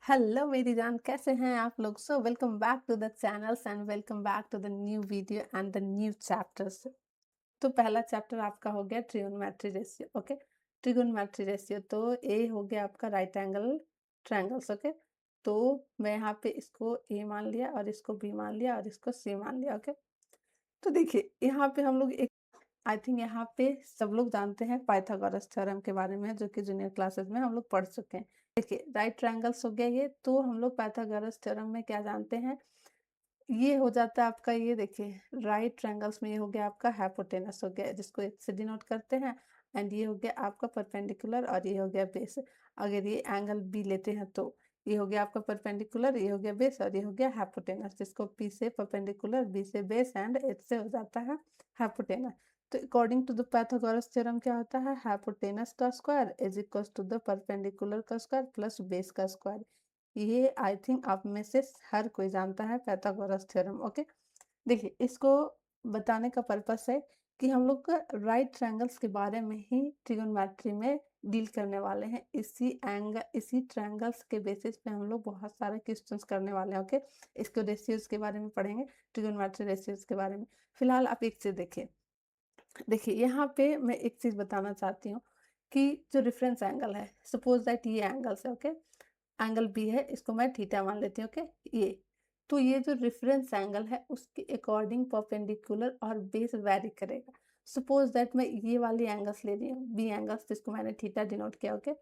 Hello मेरी जान, कैसे हैं आप लोग? So welcome back to the channels and welcome back to the new video and the new chapters. तो पहला चैप्टर आपका हो गया trigonometry ratio. Okay, trigonometry ratio तो ए हो गया आपका राइट एंगल ट्रायंगल्स। ओके, तो मैं यहाँ पे इसको ए मान लिया और इसको बी मान लिया और इसको सी मान लिया। ओके, तो देखिए यहाँ पे हम लोग एक आई थिंक यहाँ पे सब लोग जानते हैं पाइथागोरस थ्योरम के बारे में, जो कि जूनियर क्लासेस में हम लोग पढ़ चुके हैं। देखिए राइट ट्रायंगल्स हो गया ये, तो हम लोग पाइथागोरस थ्योरम में क्या जानते हैं, ये हो जाता है आपका, ये देखिए राइट ट्रायंगल्स में ये हो गया आपका हाइपोटेनस हो गया, जिसको एक से डिनोट करते हैं। एंड ये हो गया आपका परपेंडिकुलर और ये हो गया बेस। अगर ये एंगल बी लेते हैं तो ये हो गया आपका परपेंडिकुलर, ये हो गया बेस और ये हो गया हाइपोटेनस, जिसको पी से परपेंडिकुलर, बी से बेस एंड एच से हो जाता है हाइपोटेनस। तो according to the Pythagoras theorem क्या होता है, हाइपोटेनस का square is equal to the perpendicular का स्क्वायर प्लस बेस का स्क्वायर। ये आई थिंक आप में से हर कोई जानता है पाइथागोरस थ्योरम। ओके, देखिए इसको बताने का पर्पस है कि हम लोग राइट ट्रायंगल्स के बारे में ही ट्रिगोनोमेट्री में डील करने वाले हैं। इसी ट्रायंगल्स के बेसिस पे हम लोग बहुत सारे क्वेश्चंस करने वाले हैं। ओके, इसके रेशियोज के बारे में पढ़ेंगे, ट्रिगोनोमेट्री रेशियोज के बारे में। फिलहाल आप एक चीज देखिए, यहाँ पे मैं एक चीज बताना चाहती हूँ कि जो रेफरेंस एंगल है, सपोज दैट ये एंगल्स है। ओके, एंगल बी है, इसको मैं थीटा मान लेती हूँ। ओके, ये तो ये जो रेफरेंस एंगल है उसके अकॉर्डिंग परपेंडिकुलर और बेस वैरी करेगा। सपोज दैट मैं ये वाली एंगल्स ले रही हूँ, बी एंगल्स, जिसको मैंने थीटा डिनोट किया। ओके,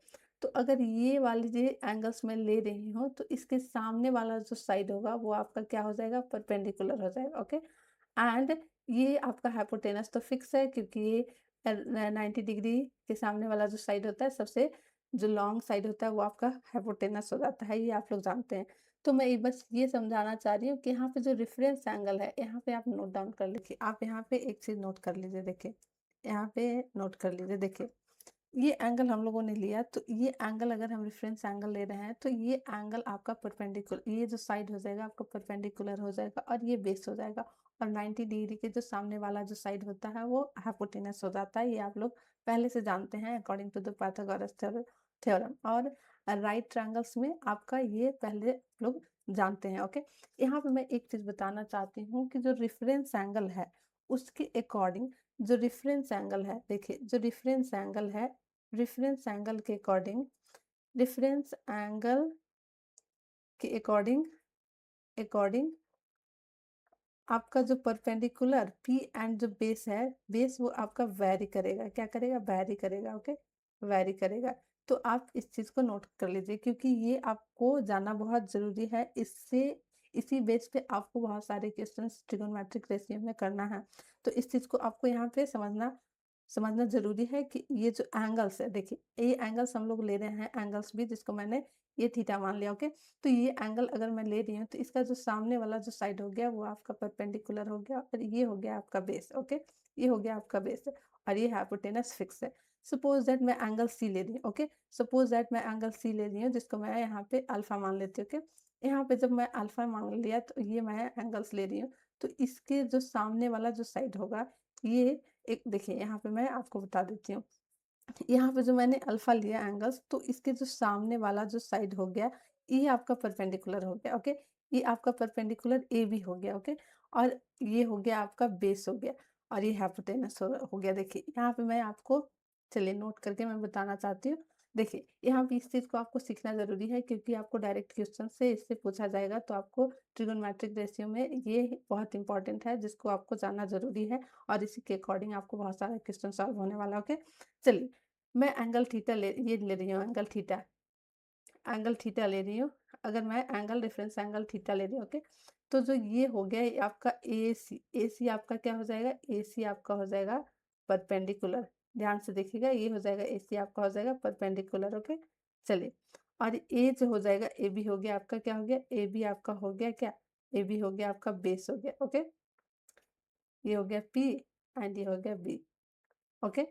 तो अगर ये वाली जो एंगल्स मैं ले रही हूँ तो इसके सामने वाला जो साइड होगा वो आपका क्या हो जाएगा, परपेंडिकुलर हो जाएगा। ओके, एंड ये आपका हाइपोटेनस तो फिक्स है, क्योंकि ये 90 डिग्री के सामने वाला जो साइड होता है, सबसे जो लॉन्ग साइड होता है, वो आपका हाइपोटेनस हो जाता है, ये आप लोग जानते हैं। तो मैं बस ये समझाना चाह रही हूँ कि यहाँ पे जो रेफरेंस एंगल है, यहाँ पे आप नोट डाउन कर लीजिए। आप यहाँ पे एक चीज नोट कर लीजिए, देखिए यहाँ पे नोट कर लीजिए। देखिए ये एंगल हम लोगों ने लिया, तो ये एंगल अगर हम रेफरेंस एंगल ले रहे हैं तो ये एंगल आपका परपेंडिकुलर, ये जो साइड हो जाएगा आपका परपेंडिकुलर हो जाएगा और ये बेस हो जाएगा। और 90 डिग्री के जो सामने वाला जो साइड होता है वो हाइपोटेनस हो जाता है। ये आप लोग पहले से जानते हैं according to the Pythagoras theorem. और राइट ट्रायंगल्स में आपका ये पहले लोग जानते हैं। ओके, यहाँ पे मैं एक चीज बताना चाहती हूँ कि जो रेफरेंस एंगल है उसके अकॉर्डिंग, जो रेफरेंस एंगल है, देखिए जो रेफरेंस एंगल है, रेफरेंस एंगल के अकॉर्डिंग, रेफरेंस एंगल के अकॉर्डिंग अकॉर्डिंग आपका जो परपेंडिकुलर पी एंड जो बेस है, बेस वो आपका वैरी करेगा। क्या करेगा, वैरी करेगा। ओके, वैरी करेगा। तो आप इस चीज को नोट कर लीजिए, क्योंकि ये आपको जानना बहुत जरूरी है। इससे इसी बेस पे आपको बहुत सारे क्वेश्चंस ट्रिगोनोमेट्रिक रेशियो में करना है। तो इस चीज को आपको यहाँ पे समझना समझना जरूरी है कि ये जो एंगल्स है, देखिए ये एंगल्स हम लोग ले रहे हैं, एंगल्स भी, जिसको मैंने ये थीटा मान लिया। ओके, तो ये एंगल अगर मैं ले रही हूँ तो इसका जो सामने वाला जो साइड हो गया वो आपका परपेंडिकुलर हो गया और ये हो गया आपका बेस। ओके, ये हो गया आपका बेस और ये हाइपोटेनस फिक्स है। सपोज दैट मैं एंगल सी ले रही हूँ। ओके, सपोज दैट मैं एंगल सी ले रही हूँ, जिसको मैं यहाँ पे अल्फा मान लेती हूँ। ओके, यहाँ पे जब मैं अल्फा मान लिया तो ये मैं एंगल्स ले रही हूँ, तो इसके जो सामने वाला जो साइड होगा, ये एक देखिए यहाँ पे मैं आपको बता देती हूँ। यहाँ पे जो मैंने अल्फा लिया एंगल्स, तो इसके जो सामने वाला जो साइड हो गया, ये आपका परपेंडिकुलर हो गया। ओके, ये आपका परपेंडिकुलर ए बी हो गया। ओके, और ये हो गया आपका बेस हो गया और ये हाइपोटेनस हो गया। देखिए यहाँ पे मैं आपको, चलिए नोट करके मैं बताना चाहती हूँ। देखिए यहाँ पे इस चीज को आपको सीखना जरूरी है, क्योंकि आपको डायरेक्ट क्वेश्चन से इससे पूछा जाएगा। तो आपको ट्रिगोनोमेट्रिक रेशियो में ये बहुत इंपॉर्टेंट है, जिसको आपको जानना जरूरी है और इसी के अकॉर्डिंग आपको बहुत सारा क्वेश्चन सॉल्व होने वाला है। ओके, चलिए मैं एंगल थीटा ये ले रही हूँ, एंगल थीटा ले रही हूँ। अगर मैं एंगल रेफरेंस एंगल थीटा ले रही हूँ। ओके, तो जो ये हो गया ये आपका ए सी आपका क्या हो जाएगा, ए सी आपका हो जाएगा परपेंडिकुलर। ध्यान से देखिएगा, ये हो जाएगा ए सी आपका हो जाएगा परपेंडिकुलर। ओके, चलिए, और ए जो हो जाएगा ए बी हो गया आपका, क्या हो गया, ए बी आपका हो गया क्या, ए बी हो गया आपका बेस हो गया। ओके, ये हो गया पी एंड ये हो गया बी। ओके,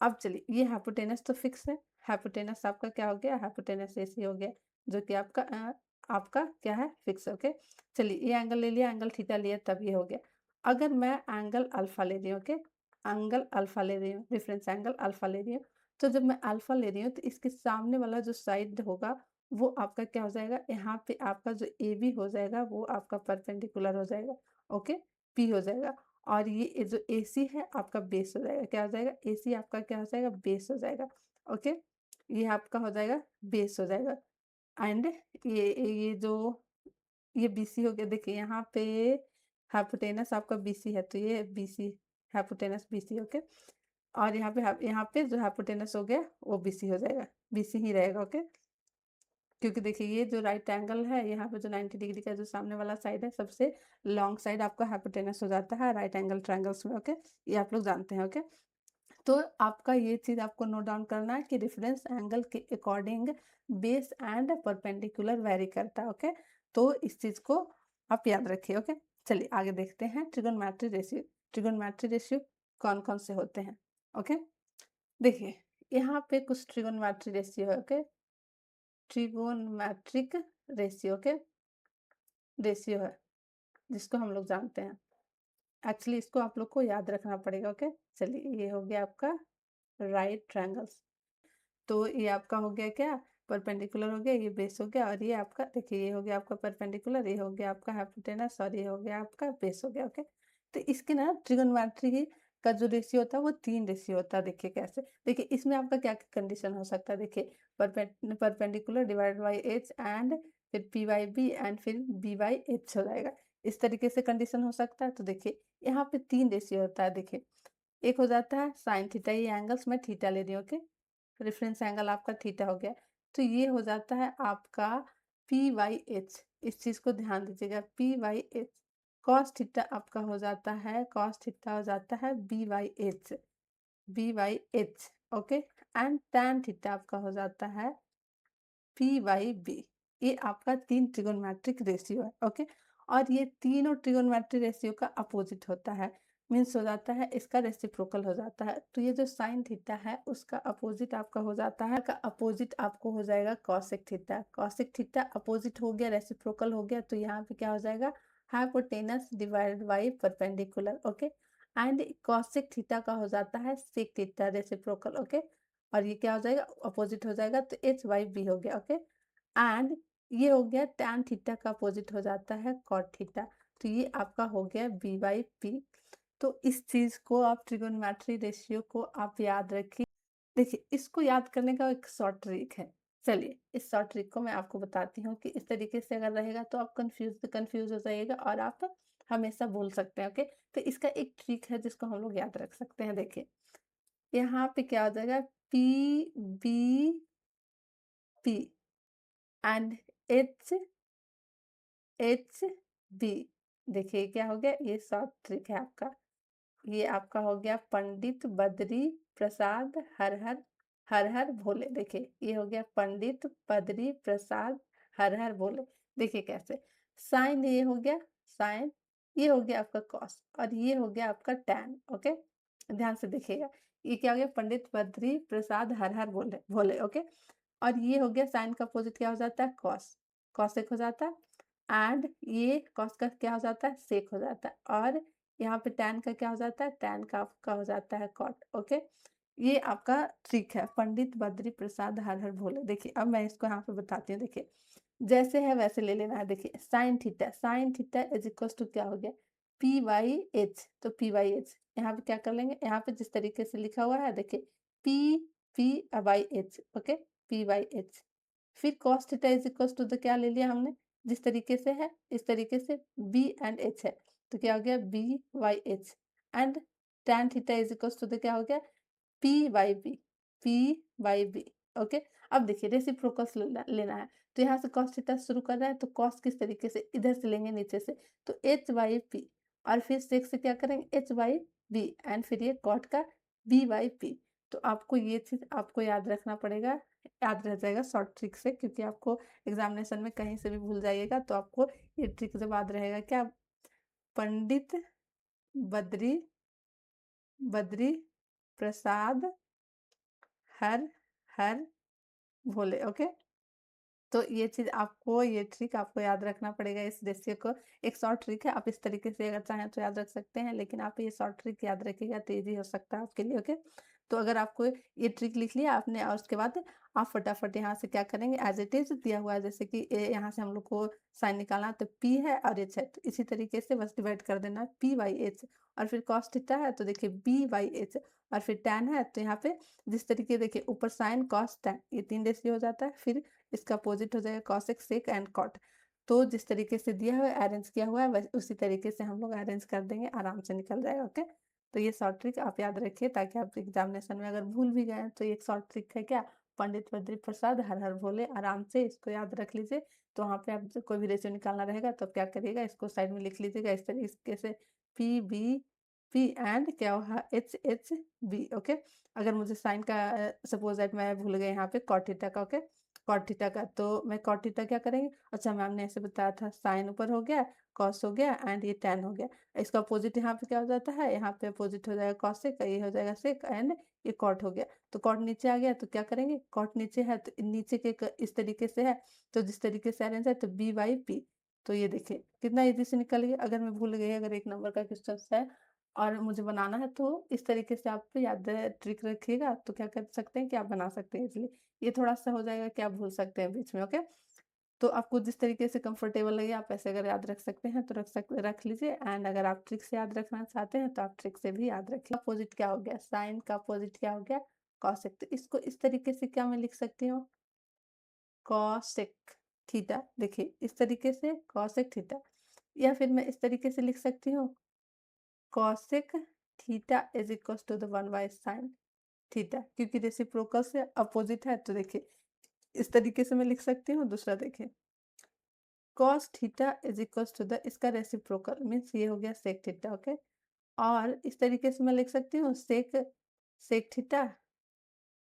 अब चलिए ये हाइपोटेनस तो फिक्स है, हाइपोटेनस आपका क्या हो गया, हाइपोटेनस ऐसे हो गया, जो कि आपका क्या है, फिक्स। ओके, चलिए ये एंगल ले लिया, एंगल थीटा लिया, तब ये हो गया। अगर मैं एंगल अल्फा ले रही हूँ, ओके, एंगल अल्फा ले रही हूँ, रेफरेंस एंगल अल्फा ले रही हूँ, तो जब मैं अल्फा ले रही हूँ तो इसके सामने वाला जो साइड होगा वो आपका क्या हो जाएगा, यहाँ पे आपका जो AB हो जाएगा वो आपका परपेंडिकुलर हो जाएगा, ओके, P हो जाएगा। और ये जो AC है आपका बेस हो जाएगा, क्या हो जाएगा, AC आपका क्या हो जाएगा, बेस हो जाएगा, ओके। ये आपका हो जाएगा बेस हो जाएगा। एंड ये जो ये BC हो गया, देखिए यहाँ पे हाइपोटेनस आपका BC है, तो ये BC हाइपोटेनस BC, ओके। और यहाँ पे जो हाइपोटेनस हो गया वो BC हो जाएगा, BC ही रहेगा, ओके। क्योंकि देखिए ये जो राइट एंगल है, यहाँ पे जो 90 डिग्री का जो सामने वाला साइड है, सबसे लॉन्ग साइड आपका हाइपोटेनस हो जाता है राइट एंगल ट्रायंगल्स में, ओके। ये आप लोग जानते हैं, ओके। तो आपका ये चीज़ आपको नोट डाउन करना है कि रेफरेंस एंगल के according base and perpendicular very करता है, ओके। तो इस चीज़ को आप याद रखिए, ओके। चलिए आगे देखते हैं ट्रिगोनोमेट्री रेशियो। ट्रिगोनोमेट्री रेशियो कौन-कौन से होते हैं, ओके। देखिए यहाँ पे कुछ ट्रिगोनोमेट्री रेशियो है, okay. Trigonometric ratio, okay, ratio है जिसको हम लोग जानते हैं। एक्चुअली इसको आप लोग को याद रखना पड़ेगा, ओके। चलिए ये हो गया आपका राइट ट्रायंगल्स। तो ये आपका हो गया क्या, परपेंडिकुलर हो गया, ये बेस हो गया, और ये आपका देखिए ये हो गया आपका परपेंडिकुलर, ये हो गया आपका हाइपोटेनस, और ये हो गया आपका बेस हो गया, ओके। तो इसके ना ट्रिगोनोमेट्री का जो रेशियो होता है वो 3 रेशियो होता है। देखिए कैसे, देखिए इसमें आपका क्या कंडीशन हो सकता है, देखिए perpendicular divided by H and फिर पी बाई बी एंड फिर बी बाई एच हो जाएगा। इस तरीके से कंडीशन हो सकता है। तो देखिए यहाँ पे 3 रेशियो होता है। देखिए एक हो जाता है साइन थीटा, ये एंगल्स मैं थीटा ले रही हूँ, ओके। रेफरेंस एंगल आपका थीटा हो गया। तो ये हो जाता है आपका पी बाई एच, इस चीज़ को ध्यान दीजिएगा, P by H. Cos theta आपका हो जाता है, कॉस थीटा हो जाता है B by H, B by H, okay. And tan theta आपका हो जाता है पी बाई बी। ये आपका 3 ट्रिगोनोमेट्रिक रेशियो है, ओके। और ये तीनों ट्रिगोनोमेट्रिक रेशियो का अपोजिट होता है, मीन्स हो जाता है इसका रेसिप्रोकल हो जाता है। तो ये जो साइन थीटा है उसका अपोजिट आपका हो जाता है, का अपोजिट आपको हो जाएगा cosec theta. Cosec theta opposite हो गया, रेसिप्रोकल हो गया, तो यहाँ पे क्या हो जाएगा, hypotenuse divided by perpendicular, okay. And cosec theta का हो जाता है सेक थीटा, रेसिप्रोकल, ओके। और ये क्या हो जाएगा, अपोजिट हो जाएगा, तो एच बाई बी हो गया, ओके। एंड ये हो गया टैन थीटा का अपोजिट हो जाता है कॉट थीटा, तो ये आपका हो गया बी बाई पी। तो इस चीज़ को आप ट्रिगोनोमेट्री रेशियो को आप याद रखिए। देखिए इसको याद करने का एक शॉर्ट ट्रिक है। चलिए इस शॉर्ट ट्रिक को मैं आपको बताती हूँ कि इस तरीके से अगर रहेगा तो आप कंफ्यूज हो जाइएगा और आप हमेशा भूल सकते हैं, ओके। तो इसका एक ट्रिक है जिसको हम लोग याद रख सकते हैं। देखिए यहाँ पे क्या हो जाएगा, P B P and H H B. देखिए क्या हो गया, ये शॉर्ट ट्रिक है आपका। ये आपका हो गया पंडित बद्री प्रसाद हर हर, हर हर भोले। देखिए ये हो गया पंडित बद्री प्रसाद हर हर भोले। देखिए कैसे, साइन ये हो गया साइन, ये हो गया आपका कॉस, और ये हो गया आपका टैन, ओके। ध्यान से देखिएगा, ये क्या हो गया, पंडित बद्री प्रसाद हर हर भोले भोले, ओके। और ये हो गया साइन का अपोजिट क्या हो जाता है, कॉस, कॉसेक हो जाता है। एंड ये कॉस का क्या हो जाता है, सेक हो जाता है। और यहाँ पे टैन का क्या हो जाता है, टैन का आपका हो जाता है कॉट, ओके। ये आपका ट्रिक है, पंडित बद्री प्रसाद हर हर भोले। देखिए अब मैं इसको यहाँ पे बताती हूँ। देखिए जैसे है वैसे ले लेना है। देखिए sine theta is equal to क्या हो गया, पी बाई एच। तो पी बाई एच यहाँ पे क्या कर लेंगे, यहाँ पे जिस तरीके से लिखा हुआ है देखिए P P by H, okay, P by H. फिर cos theta is equal to the क्या ले लिया हमने, जिस तरीके से है इस तरीके से बी एंड एच है, तो क्या हो गया B by H. And tan theta is equal to the क्या हो गया, P by B, P by B, okay. अब देखिए रेसिप्रोकल्स लेना है, तो यहाँ से कॉस थीटा शुरू कर रहा है, तो कॉस किस तरीके से, इधर से लेंगे नीचे से, तो एच बाई पी, और फिर सेक से क्या करेंगे, एच बाई बी, एंड फिर ये कॉट का बी बाई पी। तो आपको ये चीज़ आपको याद रखना पड़ेगा, याद रह जाएगा शॉर्ट ट्रिक से, क्योंकि आपको एग्जामिनेशन में कहीं से भी भूल जाइएगा तो आपको ये ट्रिक जब याद रहेगा, क्या, पंडित बद्री बद्री प्रसाद हर हर भोले, ओके। तो ये चीज़ आपको, ये ट्रिक आपको याद रखना पड़ेगा इस रेशियो को। एक शॉर्ट ट्रिक है, आप इस तरीके से अगर चाहें तो याद रख सकते हैं, लेकिन आप ये शॉर्ट ट्रिक याद रखिएगा तो ईज़ी हो सकता है आपके लिए, ओके। तो अगर आपको ये ट्रिक लिख लिया आपने और उसके बाद आप फटाफट यहाँ से क्या करेंगे, एज़ इट इज़ दिया हुआ है जैसे कि यहाँ से हम लोग को साइन निकालना है तो P है और H है, तो इसी तरीके से बस डिवाइड कर देना है P/H और फिर cos थीटा है तो देखिए B/H और फिर tan है तो यहाँ पे जिस तरीके देखिए ऊपर साइन cos tan ये 3 रेशियो हो जाता है, फिर इसका अपोजिट हो जाएगा cosec sec एंड cot। तो जिस तरीके से दिया हुआ है अरेंज किया हुआ है वैसे उसी तरीके से हम लोग अरेंज कर देंगे, आराम से निकल जाएगा। ओके, तो ये शॉर्ट ट्रिक आप याद रखिए ताकि आप एग्जामिनेशन में अगर भूल भी गए तो ये एक शॉर्ट ट्रिक है क्या, पंडित बद्री प्रसाद हर हर भोले, आराम से इसको याद रख लीजिए। तो वहाँ पे आप कोई भी रेशियो निकालना रहेगा तो क्या करिएगा, इसको साइड में लिख लीजिएगा इस तरीके से पी बी पी एंड क्या हुआ एच एच बी। ओके, अगर मुझे साइन का सपोज दैट मैं भूल गई यहाँ पे कॉट थीटा का, ओके कॉट थीटा का, तो मैं कॉट थीटा क्या करेंगे, अच्छा मैम ने ऐसे बताया था साइन ऊपर हो गया, कॉस हो गया एंड ये टैन हो गया, इसका अपोजिट यहाँ पे क्या हो जाता है, यहाँ पे अपोजिट हो जाएगा कॉसेक, ये हो जाएगा सेक एंड ये कॉट हो गया। तो कॉट नीचे आ गया तो क्या करेंगे, कॉट नीचे है तो नीचे के इस तरीके से है तो जिस तरीके से अरेंज है तो B/P। तो ये देखिए कितना इजी से निकल गया। अगर मैं भूल गई अगर एक नंबर का क्वेश्चन है और मुझे बनाना है तो इस तरीके से आप याद ट्रिक रखिएगा तो क्या कर सकते हैं कि आप बना सकते हैं इजीली। ये थोड़ा सा हो जाएगा कि आप भूल सकते हैं बीच में। ओके, तो आपको जिस तरीके से कंफर्टेबल लगे आप ऐसे अगर याद रख सकते हैं तो रख लीजिए एंड अगर आप ट्रिक से याद रखना चाहते हैं तो आप ट्रिक से भी याद रखिए। अपोजिट क्या हो गया, साइन का अपोजिट क्या हो गया, कॉसेक। तो इसको इस तरीके से क्या मैं लिख सकती हूँ, कॉसेक थीटा। देखिए इस तरीके से कॉसेक थीटा, या फिर मैं इस तरीके से लिख सकती हूँ cosec theta is equal to the 1 by sine theta, क्योंकि रेसिप्रोकल से अपोजिट है। तो देखिए इस तरीके से मैं लिख सकती हूँ। दूसरा देखिए cos theta is equal to the इसका रेसिप्रोकल मीन्स ये हो गया सेक थीटा। ओके, और इस तरीके से मैं लिख सकती हूँ sec sec theta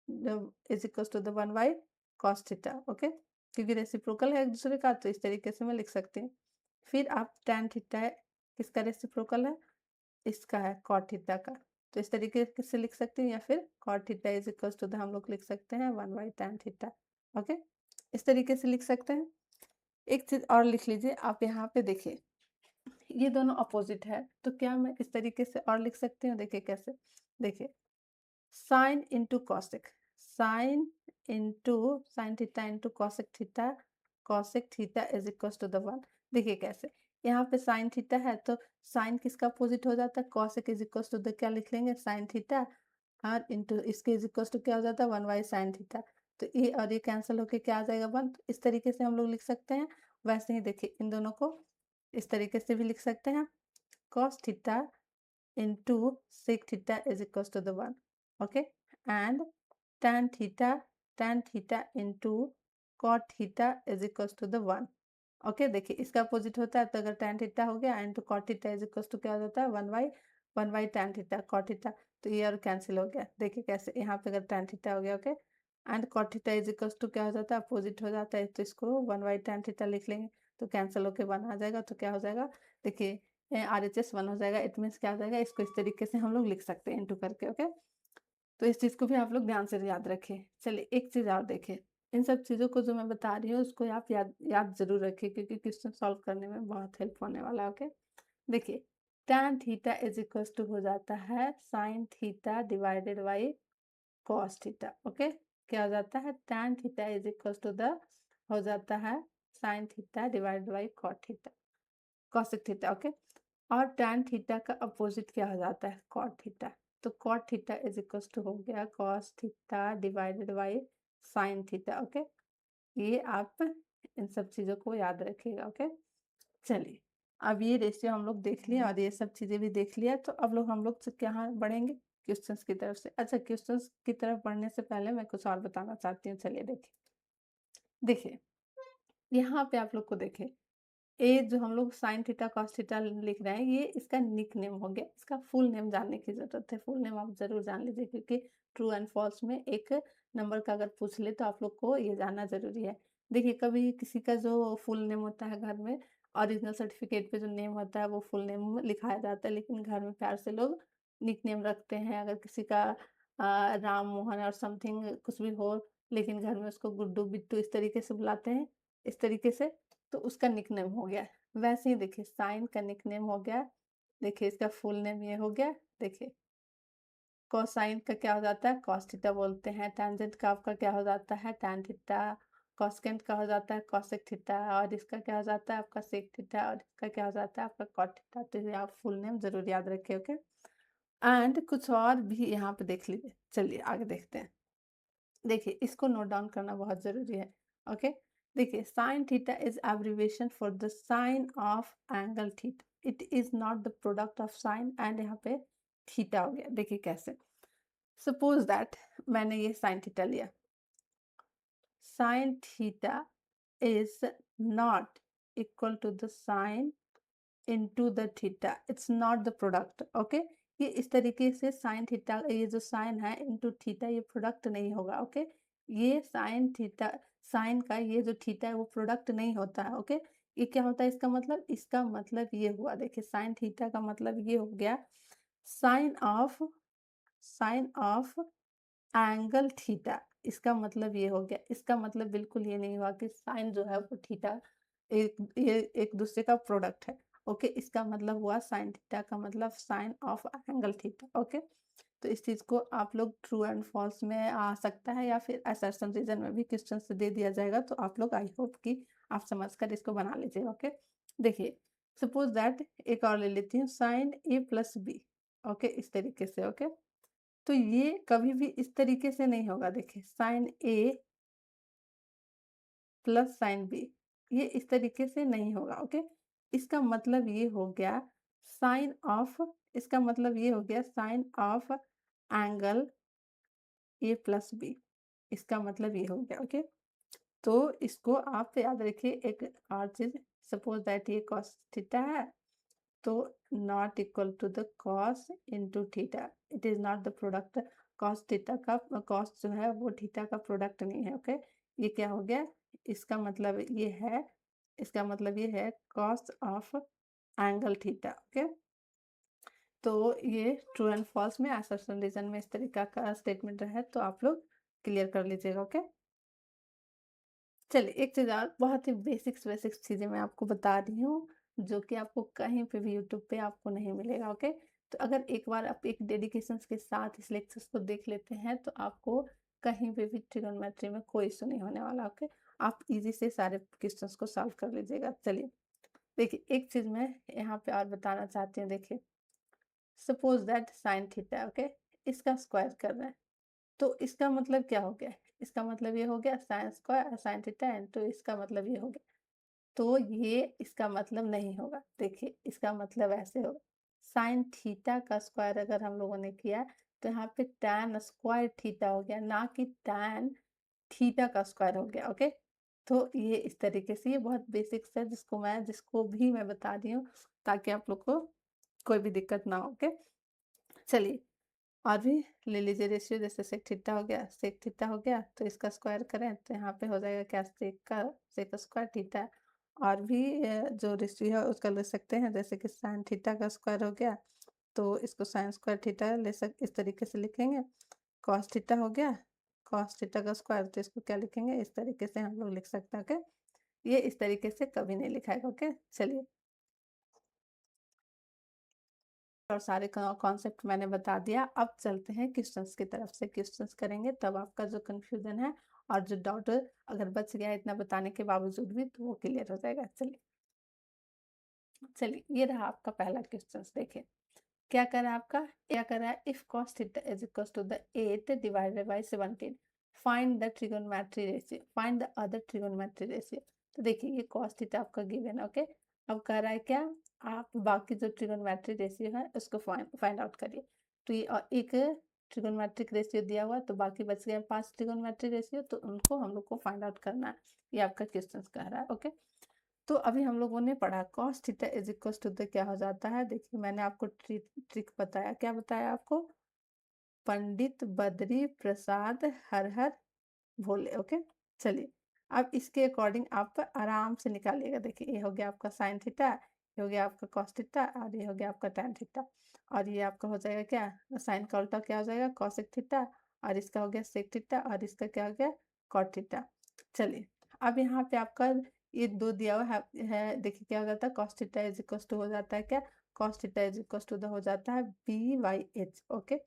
is equal to the 1 by cos theta. Okay, क्योंकि रेसिप्रोकल है एक दूसरे का तो इस तरीके से मैं लिख सकती हूँ। फिर आप tan थीटा है किसका रेसिप्रोकल है, इसका है cot थीटा का, तो इस तरीके से लिख सकते हैं, या फिर cot theta is equal to the हम लोग लिख सकते हैं 1 बाय tan थीटा। ओके, इस तरीके से लिख सकते हैं। एक चीज और लिख लीजिए आप यहाँ पे देखिए ये दोनों अपोजिट है तो क्या मैं इस तरीके से और लिख सकती हूँ, देखिए कैसे, देखिए sine into cosec, sine into sine theta into cosec theta is equal to the 1। देखिए कैसे, यहाँ पे साइन थीटा है तो साइन किसका अपोजिट हो जाता है, cosec is equal to the क्या लिख लेंगे साइन थीटा और इंटू इसके इज इक्वल टू क्या हो जाता है 1 बाय साइन थीटा। तो ये और ये कैंसिल होके क्या आ जाएगा 1। तो इस तरीके से हम लोग लिख सकते हैं। वैसे ही देखिए इन दोनों को इस तरीके से भी लिख सकते हैं, cos theta into sec theta is equals to the 1। okay, and tan theta into cot theta is equals to the 1। Okay, देखिए इसका अपोजिट होता है तो अगर tan थीटा हो गया and cot theta is equal to क्या हो जाता है 1 by tan theta cot theta. तो ये और कैंसिल हो गया, देखिए कैसे यहाँ पे अगर tan थीटा हो गया okay and cot theta is equal to क्या हो जाता है अपोजिट हो जाता है तो इसको 1/tan थीटा लिख लेंगे तो कैंसिल होके 1 आ जाएगा। तो क्या हो जाएगा, देखिए RHS 1 हो जाएगा। इट मीन्स क्या हो जाएगा, इसको इस तरीके से हम लोग लिख सकते हैं इंटू करके। ओके, तो इस चीज़ को भी आप लोग ध्यान से याद रखें। चलिए एक चीज़ और देखें, इन सब चीज़ों को जो मैं बता रही हूँ उसको आप याद याद ज़रूर रखिए क्योंकि क्वेश्चन सॉल्व करने में बहुत हेल्प होने वाला है। ओके, देखिए tan theta is equal to हो जाता है sine theta divided by cos theta. Okay, क्या हो जाता है tan theta is equal to the हो जाता है sine theta divided by cot theta cosec theta. Okay, और tan थीटा का अपोजिट क्या हो जाता है cot थीटा। तो cot theta is equal to हो गया cos theta divided by sine theta. Okay, ये आप इन सब चीज़ों को याद रखिएगा। ओके, चलिए अब ये रेशियो हम लोग देख लिए और ये सब चीज़ें भी देख लिया तो अब लोग हम लोग से कहाँ बढ़ेंगे, क्वेश्चंस की तरफ से। अच्छा, क्वेश्चंस की तरफ बढ़ने से पहले मैं कुछ और बताना चाहती हूँ। चलिए देखिए, देखिए यहाँ पे आप लोग को देखें ये जो हम लोग साइन थीटा कॉस थीटा लिख रहे हैं ये इसका निक नेम हो गया। इसका फुल नेम जानने की जरूरत है, फुल नेम आप जरूर जान लीजिए क्योंकि ट्रू एंड फॉल्स में एक नंबर का अगर पूछ ले तो आप लोग को ये जानना जरूरी है। देखिए कभी किसी का जो फुल नेम होता है घर में ओरिजिनल सर्टिफिकेट पे जो नेम होता है वो फुल नेम लिखाया जाता है, लेकिन घर में प्यार से लोग निक नेम रखते हैं। अगर किसी का राम मोहन और समथिंग कुछ भी हो लेकिन घर में उसको गुड्डू बिट्टू इस तरीके से बुलाते हैं, इस तरीके से, तो उसका निकनेम हो गया। वैसे ही देखिए साइन का निकनेम हो गया, देखिए इसका फुल नेम ये हो गया, देखिए कोसाइन का क्या हो जाता है, कॉस थीटा बोलते हैं। टेंजेंट का आपका क्या हो जाता है, टैन थीटा। कॉसेकेंट का हो जाता है कोसेक थीटा, और इसका क्या हो जाता है आपका सेक थीटा, और इसका क्या हो जाता है आपका कॉट थीटा। तो ये आप फुल नेम जरूर याद रखिए, ओके। एंड कुछ और भी यहाँ पे देख लीजिए। चलिए आगे देखते हैं। देखिए इसको नोट डाउन करना बहुत जरूरी है, ओके। देखिए sine theta is abbreviation for the sine of angle theta. It is not the product of sine and यहाँ पे थीटा हो गया। देखिए कैसे, सपोज दैट मैंने ये साइन थीटा लिया। Sine theta is not equal to the sine into the theta, it's not the product, okay. ये इस तरीके से साइन थीटा, ये जो साइन है इनटू थीटा, ये प्रोडक्ट नहीं होगा, ओके। ये साइन थीटा, साइन का ये जो थीटा है वो प्रोडक्ट नहीं होता है, ओके। ये क्या होता है इसका मतलब ये हुआ, देखिए साइन थीटा का मतलब ये हो गया साइन ऑफ एंगल थीटा। इसका मतलब ये हो गया, इसका मतलब बिल्कुल ये नहीं हुआ कि साइन जो है वो थीटा ये एक दूसरे का प्रोडक्ट है, ओके। इसका मतलब हुआ साइन थीटा का मतलब sine of angle theta, okay. तो इस चीज को आप लोग ट्रू एंड फॉल्स में आ सकता है, या फिर असर्शन रीजन में भी क्वेश्चन से दे दिया जाएगा। तो आप लोग आई होप कि आप समझकर इसको बना लीजिए, ओके। देखिए सपोज दैट एक और ले लेती हूँ, साइन ए प्लस बी, ओके, इस तरीके से, ओके। तो ये कभी भी इस तरीके से नहीं होगा। देखिए साइन ए प्लस साइन बी, ये इस तरीके से नहीं होगा, ओके। इसका मतलब ये हो गया साइन ऑफ, इसका मतलब ये हो गया sine of angle A plus B, इसका मतलब ये हो गया, ओके। तो इसको आप याद रखिए। एक और चीज, सपोज दैट ये कॉस थीटा है, तो not equal to the cos into theta, it is not the product. Cos theta का कॉस जो है वो थीटा का प्रोडक्ट नहीं है, ओके। ये क्या हो गया, इसका मतलब ये है, इसका मतलब ये है cos of angle theta, okay. तो ये ट्रू एंड फॉल्स में असर्शन रीजन में इस तरीका का स्टेटमेंट है, तो आप लोग क्लियर कर लीजिएगा, ओके। चलिए एक चीज और, बहुत ही बेसिक्स चीजें मैं आपको बता रही हूँ, जो कि आपको कहीं पे भी यूट्यूब पे आपको नहीं मिलेगा, ओके। तो अगर एक बार आप एक डेडिकेशन के साथ इस लेक्चर्स को देख लेते हैं तो आपको कहीं पे भी ट्रिगोनोमेट्री में कोई इशू नहीं होने वाला, ओके। आप इजी से सारे क्वेश्चंस को सॉल्व कर लीजिएगा। चलिए देखिए एक चीज मैं यहाँ पे और बताना चाहती हूँ। देखिए suppose that sine theta, okay, इसका स्क्वायर कर रहे हैं, तो इसका मतलब क्या हो गया, इसका मतलब ये हो गया sign square sine theta and, तो इसका मतलब ये हो गया। तो ये इसका मतलब नहीं होगा। देखिए इसका मतलब ऐसे होगा, साइन थीटा का स्क्वायर अगर हम लोगों ने किया तो यहाँ पे टैन स्क्वायर थीटा हो गया, ना कि टैन थीटा का स्क्वायर हो गया, ओके। तो ये इस तरीके से, ये बहुत बेसिक्स है जिसको भी मैं बता रही हूँ ताकि आप लोग को कोई भी दिक्कत ना हो, ओके। चलिए और भी ले लीजिए रेशियो, जैसे सेक थीटा हो गया, तो इसका स्क्वायर करें तो यहाँ पे हो जाएगा क्या, सेक स्क्वायर थीटा। और भी जो रेशियो है उसका ले सकते हैं, जैसे कि साइन थीटा का स्क्वायर हो गया, तो इसको साइन स्क्वायर थीटा इस तरीके से लिखेंगे। कॉस थीटा हो गया, कॉस थीटा का स्क्वायर, तो इसको क्या लिखेंगे, इस तरीके से हम लोग लिख सकते हैं, ओके। ये इस तरीके से कभी नहीं लिखाएगा, ओके। चलिए और सारे कॉन्सेप्ट मैंने बता दिया। अब चलते हैं क्वेश्चंस की तरफ से, क्वेश्चंस करेंगे तब आपका जो कंफ्यूजन है और जो डाउट अगर बच गया इतना बताने के बावजूद भी, तो वो क्लियर हो जाएगा। चलिए चलिए ये रहा आपका पहला क्वेश्चन। देखिए क्या करा है आपका, क्या करा है, if cos theta is equal to the 8 divided by 17, find the trigonometry ratio, find the other trigonometry ratio. तो देखिए ये cos थीटा आपका गिवन है, ओके। अब कह रहा है क्या, आप बाकी जो ट्रिगोनोमेट्री रेशियो है उसको फाइंड आउट करिए। तो ये एक ट्रिगोनोमेट्रिक रेशियो दिया हुआ, तो बाकी बच गए 5 ट्रिगोनोमेट्री रेशियो, तो उनको हम लोग को फाइंड आउट करना है। ये आपका क्वेश्चन कह रहा है, ओके। तो अभी हम लोगों ने पढ़ा cos theta is equal to the क्या हो जाता है। देखिए मैंने आपको ट्रिक बताया, क्या बताया आपको, पंडित बद्री प्रसाद हर हर भोले, ओके। चलिए अब इसके अकॉर्डिंग आप आराम से निकालिएगा। देखिए ये हो गया आपका साइन थीटा, ये हो गया आपका cos थीटा, और ये हो गया आपका tan थीटा। और ये आपका हो जाएगा क्या, साइन का उल्टा क्या हो जाएगा, cosec थीटा, और इसका हो गया sec थीटा, और इसका क्या हो गया, cot थीटा। चलिए अब यहाँ पे आपका ये दो दिया हुआ है। देखिए क्या हो जाता है, cos theta is equal to हो जाता है क्या, cos theta is equal to हो जाता है b/h, ओके।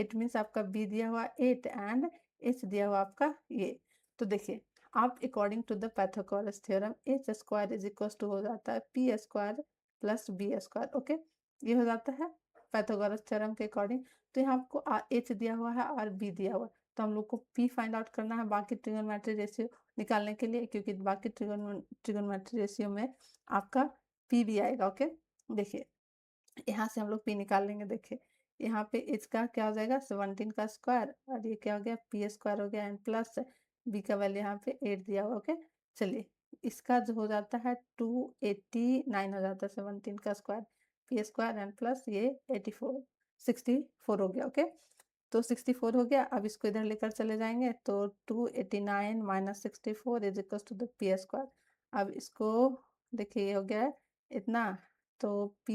इट मीन्स आपका बी दिया हुआ 8 एंड एच दिया हुआ आपका ये। तो देखिए आप according to the Pythagoras theorem H square is equal to हो जाता है P square plus B square. Okay, ये हो जाता है पाइथागोरस थ्योरम के अकॉर्डिंग। तो यहाँ आपको एच दिया हुआ है और बी दिया हुआ है, तो हम लोग को पी फाइंड आउट करना है बाकी ट्रिगोनोमेट्री रेशियो निकालने के लिए, क्योंकि बाकी ट्रिगोनोमेट्री रेशियो में आपका पी भी आएगा। ओके, देखिए यहाँ से हम लोग पी निकाल लेंगे। देखिए यहाँ पे एच का क्या हो जाएगा 17 का स्क्वायर, और ये क्या हो गया पी स्क्वायर हो गया, एंड प्लस बी का वैल्यू यहाँ पे 8 दिया हुआ। ओके, चलिए इसका जो हो जाता है 289 हो जाता है 17 का square P square and plus ये 64 हो गया। ओके, तो 64 हो गया। अब इसको इधर लेकर चले जाएंगे तो 289 minus 64 is equal to the P square. अब इसको देखिए ये हो गया है इतना, तो p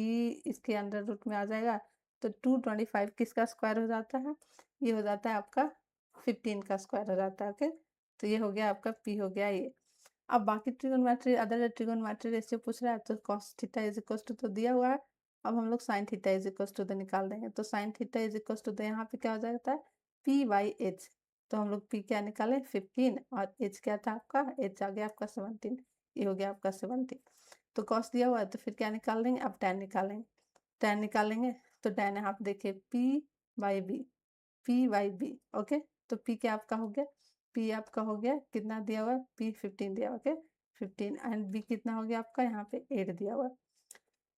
इसके अंडर रूट में आ जाएगा, तो 225 किसका स्क्वायर हो जाता है, ये हो जाता है आपका 15 का स्क्वायर हो जाता है। ओके, तो ये हो गया आपका p हो गया ये। अब बाकी ट्रिगोनोमेट्री अदर ट्रिगोनोमेट्री रेशियो पूछ रहा है, तो cos theta is equal to तो दिया हुआ है। अब हम लोग sin theta is equal to निकाल देंगे, तो sin theta is equal to यहाँ पे क्या हो जाता है p बाई एच। तो हम लोग p क्या निकाले 15 और h क्या था आपका, h आ गया आपका 17, ये हो गया आपका 17। तो cos दिया हुआ है तो फिर क्या निकाल लेंगे, अब tan निकालेंगे। tan निकालेंगे तो tan यहाँ पे देखिए p by B, p by B. Okay, तो p क्या आपका हो गया, p आपका हो गया कितना दिया हुआ है p 15 दिया हुआ। ओके, 15 एंड b कितना हो गया आपका यहाँ पे 8 दिया हुआ।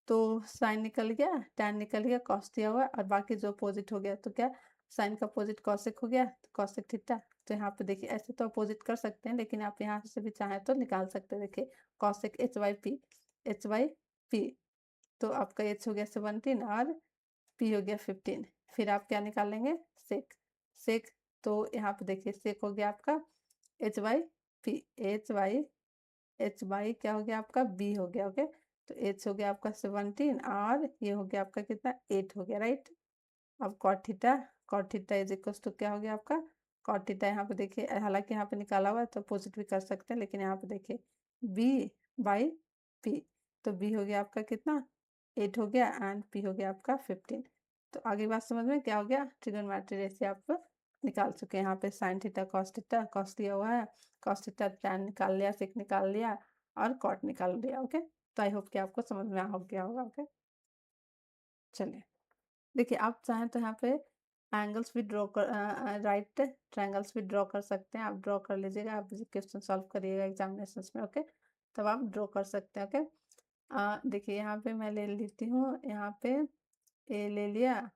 तो साइन निकल गया, tan निकल गया, cos दिया हुआ और बाकी जो अपोजिट हो गया, तो क्या साइन का अपोजिट cosec हो गया, तो cosec थीटा। तो यहाँ पे देखिए ऐसे तो अपोजिट कर सकते हैं, लेकिन आप यहाँ से भी चाहें तो निकाल सकते हैं। देखिए cosec h बाई p, तो आपका h हो गया 17 और p हो गया 15। फिर आप क्या निकाल लेंगे सेक, तो यहाँ पे देखिए सेक हो गया आपका h by p, h by क्या हो गया आपका b हो गया। ओके, तो h हो गया आपका 17 और ये हो गया आपका कितना 8 हो गया, राइट। अब cot theta is equal to क्या हो गया आपका कॉट थीटा। यहाँ पे देखिए हालांकि यहाँ पे निकाला हुआ है तो अपोजिट भी कर सकते हैं, लेकिन यहाँ पे देखिए b बाई p, तो b हो गया आपका कितना 8 हो गया एंड p हो गया आपका 15। तो आगे बात समझ में क्या हो गया, ट्रिगोनोमेट्री रेशियो आप निकाल चुके हैं। यहाँ पे साइन थीटा कॉस दिया हुआ है, कॉस थीटा tan निकाल लिया, सेक निकाल लिया और कॉट निकाल लिया। ओके, तो आई होप कि आपको समझ में आ गया होगा। ओके, चलिए देखिए आप चाहें तो यहाँ पे एंगल्स भी ड्रॉ कर राइट ट्रायंगल्स भी ड्रॉ कर सकते हैं। आप ड्रॉ कर लीजिएगा, आप क्वेश्चन सॉल्व करिएगा एग्जामिनेशन में। ओके, तब आप ड्रॉ कर सकते हैं। ओके, देखिए यहाँ पे मैं ले लेती हूँ, यहाँ पे ए ले लिया,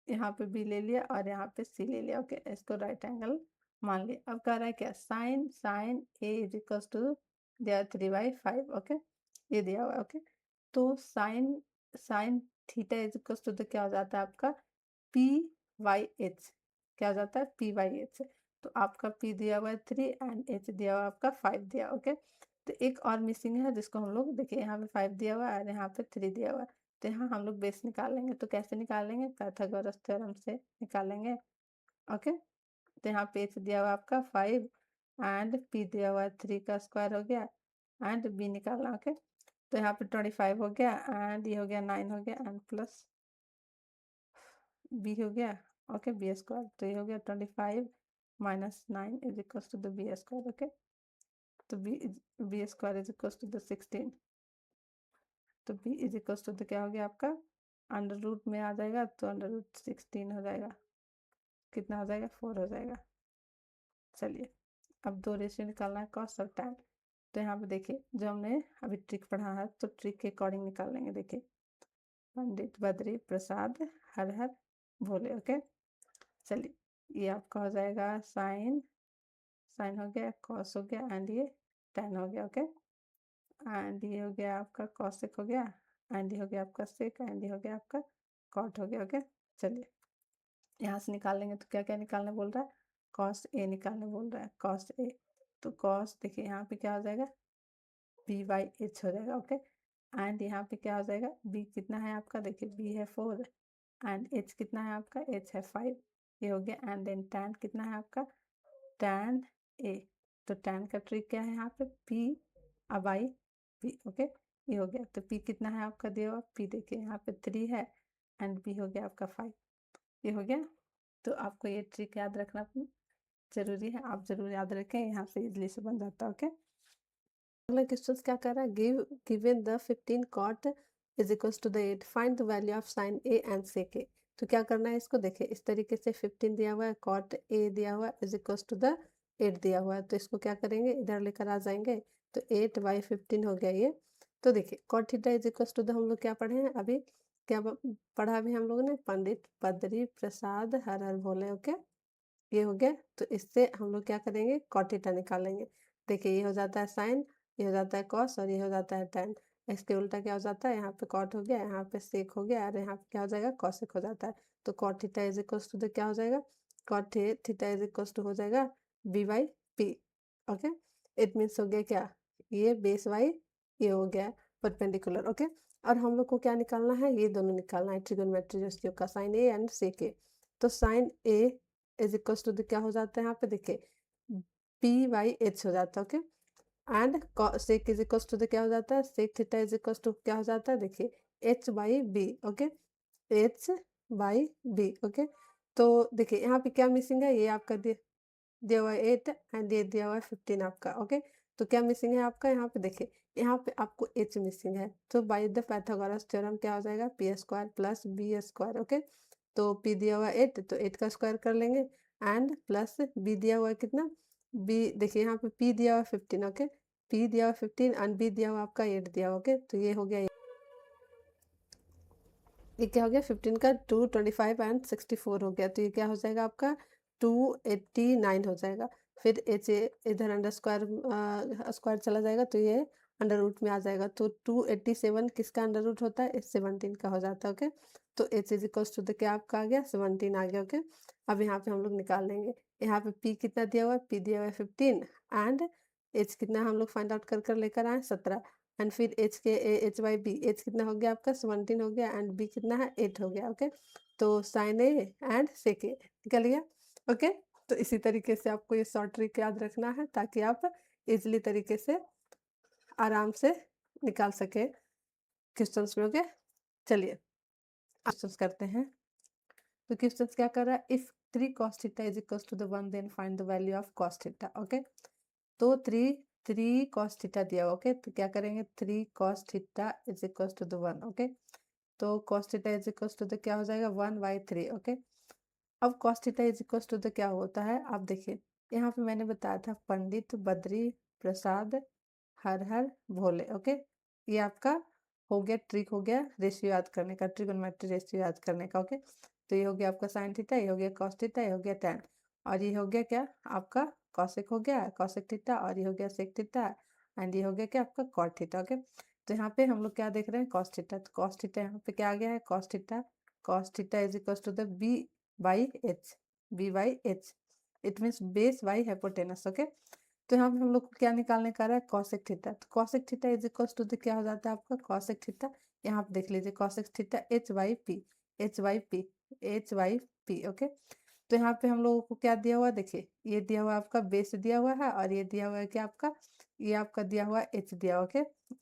यहाँ पे बी ले लिया और यहाँ पे सी ले लिया। ओके, इसको राइट एंगल मान लिया। अब कह रहा है क्या sine A is equal to दिया 3/5। ओके, ये दिया हुआ है। ओके, तो sine theta is equal to तो क्या हो जाता है आपका पी वाई एच, क्या हो जाता है पी वाई एच। तो आपका पी दिया हुआ है 3 एंड एच दिया हुआ है आपका 5 दिया। ओके, तो एक और मिसिंग है जिसको हम लोग देखिए यहाँ पे 5 दिया हुआ है और यहाँ पे 3 दिया हुआ है, तो यहाँ हम लोग बेस निकालेंगे। तो कैसे निकालेंगे, पाइथागोरस थ्योरम से निकालेंगे। ओके, तो यहाँ पे एच दिया हुआ है आपका 5 एंड पी दिया हुआ है 3 का स्क्वायर हो गया एंड बी निकालना। ओके, तो यहाँ पे 25 हो गया एंड ये हो गया 9 हो गया एंड प्लस बी हो गया। ओके, बी स्क्वायर, तो ये हो गया 25 minus 9 is equal to the B square. Okay, तो B square is equal to the 16, तो B is equal to the क्या हो गया आपका अंडर रूट में आ जाएगा, तो अंडर रूट 16 हो जाएगा, कितना हो जाएगा 4 हो जाएगा। चलिए अब दो रेशियो निकालना है कॉस और टैन। तो यहाँ पे देखिए जो हमने अभी ट्रिक पढ़ा है, तो ट्रिक के अकॉर्डिंग निकाल लेंगे। देखिए पंडित बद्री प्रसाद हर हर भोले। ओके, चलिए ये आपका हो जाएगा साइन हो गया, कॉस हो गया एंड ये टैन हो गया। ओके, एंड ये हो गया आपका कॉसेक हो गया एंड ये हो गया आपका सेक एंड ये हो गया आपका कॉट हो गया। ओके, चलिए यहाँ से निकाल लेंगे। तो क्या क्या निकालने बोल रहा है, कॉस ए निकालने बोल रहा है, कॉस ए। तो कॉस देखिए यहाँ पे क्या हो जाएगा बी बाई एच हो जाएगा। ओके, एंड यहाँ पे क्या हो जाएगा बी कितना है आपका, देखिए बी है 4 एंड एच कितना है आपका, एच है 5, ये हो गया। एंड देन टैन कितना है आपका टैन ए, तो टैन का ट्रिक क्या है यहाँ पे पी बाई पी। ओके, ये हो गया। तो पी कितना है आपका दिया हुआ, पी देखिए यहाँ पे 3 है एंड बी हो गया आपका 5। ये हो गया। तो आपको ये ट्रिक याद रखना ज़रूरी है, आप ज़रूर याद रखें, यहाँ से इज़िली से बन जाता है, ओके। अगला क्वेश्चन क्या कर रहा है, given the 15 cot is equals to the 8, find the value of sine A and sec A. तो क्या करना है इसको, देखिए इस तरीके से 15 दिया हुआ है, cot ए दिया हुआ है इज इक्वल्स टू द 8 दिया हुआ है, तो इसको क्या करेंगे, इधर लेकर आ जाएंगे, तो 8/15 हो गया ये। तो देखिए cot theta is equals to the, हम लोग क्या पढ़े हैं अभी, पढ़ा अभी हम लोगों ने, पंडित बद्री प्रसाद हर हर भोले, ओके। ये हो गया, तो इससे हम लोग क्या करेंगे, cot थीटा निकालेंगे। देखिए ये हो जाता है साइन, ये हो जाता है कॉस और ये हो जाता है tan। इसके उल्टा क्या हो जाता है, यहाँ पे cot हो गया, यहाँ पे sec हो गया और यहाँ पे क्या हो जाएगा, cosec हो जाता है। तो cot theta is equals to क्या हो जाएगा, cot theta is equals to हो जाएगा b/p, ओके। इट मीन्स हो गया क्या, ये बेस वाई, ये हो गया परपेंडिकुलर, ओके। और हम लोग को क्या निकालना है, ये दोनों निकालना है, ट्रिगोनोमेट्री रेशियो का, sine A and sec A. तो sine A is equals to क्या हो जाता है, यहाँ पे देखिए p/h हो जाता है, okay. And sec is equals to क्या हो जाता है, sec theta is equals to क्या हो जाता है, देखिए h/b, ओके, h/b, ओके। तो देखिए यहाँ पे क्या मिसिंग है, ये आपका दिया हुआ है 8 एंड ये दिया हुआ है 15 आपका, ओके। तो क्या मिसिंग है आपका, यहाँ पे देखिए, यहाँ पे आपको h मिसिंग है, तो बाय द पाइथागोरस थ्योरम क्या हो जाएगा, p² प्लस b², ओके। तो p दिया हुआ है 8, तो 8 का स्क्वायर कर लेंगे एंड प्लस b दिया हुआ है कितना, b देखिए यहाँ पे p दिया हुआ है 15, ओके, p दिया हुआ 15 एंड b दिया हुआ आपका 8 दिया हुआ, ओके। तो ये हो गया, ये क्या हो गया, 15 का 225 एंड 64 हो गया, तो ये क्या हो जाएगा आपका 289 हो जाएगा। फिर एच इधर अंडर स्क्वायर चला जाएगा, तो ये अंडर रूट में आ जाएगा, तो 287 किसका अंडर रूट होता है, इस 17 का हो जाता है, ओके। तो एच इज इक्वल्स टू क्या आपका आ गया, 17 आ गया, ओके। अब यहाँ पे हम लोग निकाल लेंगे, यहाँ पे पी कितना दिया हुआ है, पी दिया हुआ है 15 एंड एच कितना हम लोग फाइंड आउट कर कर लेकर आए 17, एंड फिर h/b, एच कितना हो गया आपका 17 हो गया एंड b कितना है 8 हो गया, ओके। तो साइन ए एंड सेक ए निकल गया, ओके। तो इसी तरीके से आपको ये शॉर्ट ट्रिक याद रखना है, ताकि आप इजली तरीके से आराम से निकाल सके क्वेश्चंस में, ओके। चलिए क्वेश्चंस करते हैं। तो क्वेश्चंस क्या कर रहा है, if 3 cos theta is equals to the 1 then find the value of cos theta, okay. तो 3 cos थीटा दिया हुआ, ओके। तो क्या करेंगे, 3 cos theta is equals to the 1, okay. तो cos theta is equals to क्या हो जाएगा, 1/3, ओके। अब cos theta is equals to क्या होता है, आप देखिए यहाँ पे मैंने बताया था, पंडित बद्री प्रसाद हर हर भोले, ओके। ये आपका हो गया, ट्रिक हो गया रेशियो याद करने का, ट्रिगोनोमेट्री रेशियो याद करने का, ओके। तो ये हो गया आपका साइन थीटा, ये हो गया cos थीटा, ये हो गया tan, और ये हो गया क्या आपका cosec हो गया, cosec थीटा, और ये हो गया sec थीटा, एंड ये हो गया क्या आपका cot थीटा, ओके। तो यहाँ पे हम लोग क्या देख रहे हैं, cos थीटा, तो cos थीटा यहाँ पे क्या आ गया है, cos theta is equal to b/h, it means base by hypotenuse, okay. तो यहाँ पे हम लोग को क्या निकालने का रहा है, cosec थीटा, तो cosec theta is equals to क्या हो जाता है आपका, cosec थीटा, यहाँ पे देख लीजिए cosec थीटा h/p, ओके। तो यहाँ पे हम लोगों को क्या दिया हुआ है, देखिए ये दिया हुआ है आपका बेस दिया हुआ है, और ये दिया हुआ है क्या आपका, ये आपका दिया हुआ h दिया हुआ, ओके,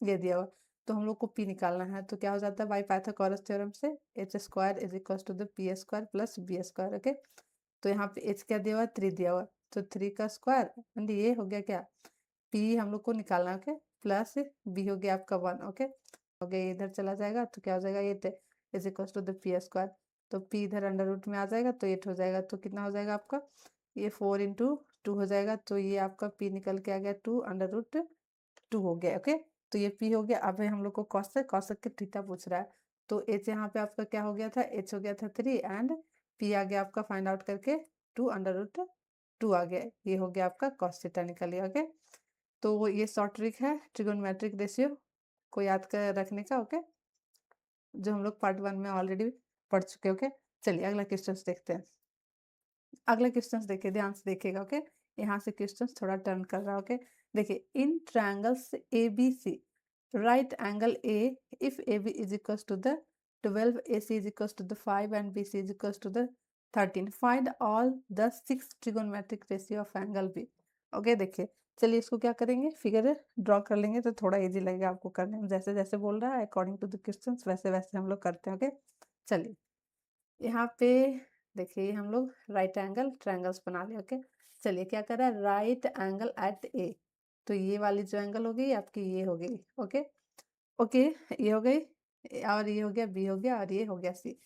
ये दिया हुआ। तो हम लोग को p निकालना है, तो क्या हो जाता है, बाई पाइथागोरस थ्योरम से h² is equals to p² plus b², okay. तो यहाँ पे h क्या दिया हुआ है, 3 दिया हुआ है, तो 3 का स्क्वायर एंड ये हो गया क्या, p हम लोग को निकालना है, ओके, प्लस b हो गया आपका 1, ओके। हो गया, ये इधर चला जाएगा, तो क्या हो जाएगा, 8 इज इक्वल्स टू p², तो p इधर अंडर रूट में आ जाएगा, तो 8 हो जाएगा, तो कितना हो जाएगा आपका, ये 4 × 2 हो जाएगा, तो ये आपका p निकल के आ गया 2 हो गया, ओके। तो ये p हो गया। अब हम लोग को cosec के थीटा पूछ रहा है, तो h यहाँ पे आपका क्या हो गया था, h हो गया था 3 एंड p आ गया आपका फाइंड आउट करके 2 आ गया, ये हो गया आपका cos थीटा निकल गया, ओके। तो ये शॉर्ट ट्रिक है ट्रिगोनोमेट्रिक रेशियो को याद कर रखने का, ओके, जो हम लोग पार्ट 1 में ऑलरेडी पढ़ चुके, ओके। चलिए अगला क्वेश्चन देखते हैं। अगला क्वेश्चन देखिए, ध्यान से देखिएगा, ओके। यहाँ से क्वेश्चन थोड़ा टर्न कर रहा है, ओके। देखिए, in triangles A B C, right angle A, if A B is equals to the 12, A C is equals to the 5 and B C is equals to the 13, find all the 6 trigonometric ratio of angle B, okay. देखिए चलिए इसको क्या करेंगे, figure draw कर लेंगे, तो थोड़ा easy लगेगा आपको करने में, जैसे जैसे बोल रहा है अकॉर्डिंग टू द क्वेश्चन वैसे वैसे हम लोग करते हैं, ओके। चलिए यहाँ पे देखिए ये हम लोग राइट एंगल ट्रायंगल्स बना लिया। ओके, चलिए क्या कर रहा है, राइट एंगल एट ए। तो ये वाली जो एंगल हो गई आपकी ये हो गई। ओके ओके, ये हो गई और ये हो गया बी हो गया और ये हो गया सी।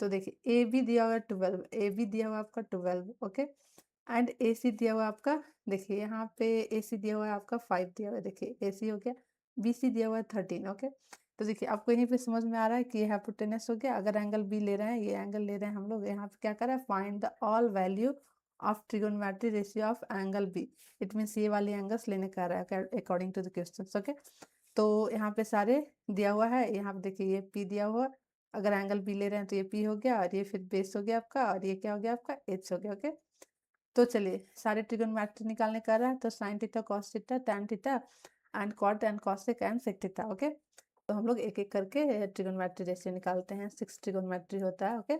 तो देखिए ए बी दिया हुआ है 12, ए बी दिया हुआ है आपका 12। ओके, एंड ए सी दिया हुआ है आपका, देखिए यहाँ पे ए सी दिया हुआ है आपका 5 दिया हुआ है। देखिए ए सी हो गया, बी सी दिया हुआ है 13। ओके, तो देखिए आपको यहीं पे समझ में आ रहा है कि ये हाइपोटेनस हो गया। अगर एंगल बी ले रहे हैं, ये एंगल ले रहे हैं हम लोग, यहाँ पे क्या करा है, find the all value of trigonometry ratio of angle B. It means ये वाली एंगल्स लेने का रहा है according to the question. Okay, तो यहाँ पे सारे दिया हुआ है। यहाँ पे देखिए ये पी दिया हुआ है। अगर एंगल बी ले रहे हैं तो ये पी हो गया और ये फिर बेस हो गया आपका और ये क्या हो गया आपका एच हो गया। ओके, तो चलिए सारे ट्रिगोनोमेट्री निकालने का रहा है, तो sine theta cos theta tan theta and cot and cosec and sec theta. Okay, तो हम लोग एक एक करके ट्रिगोनोमेट्री रेशियो निकालते हैं। 6 ट्रिगोनोमेट्री होता है। ओके,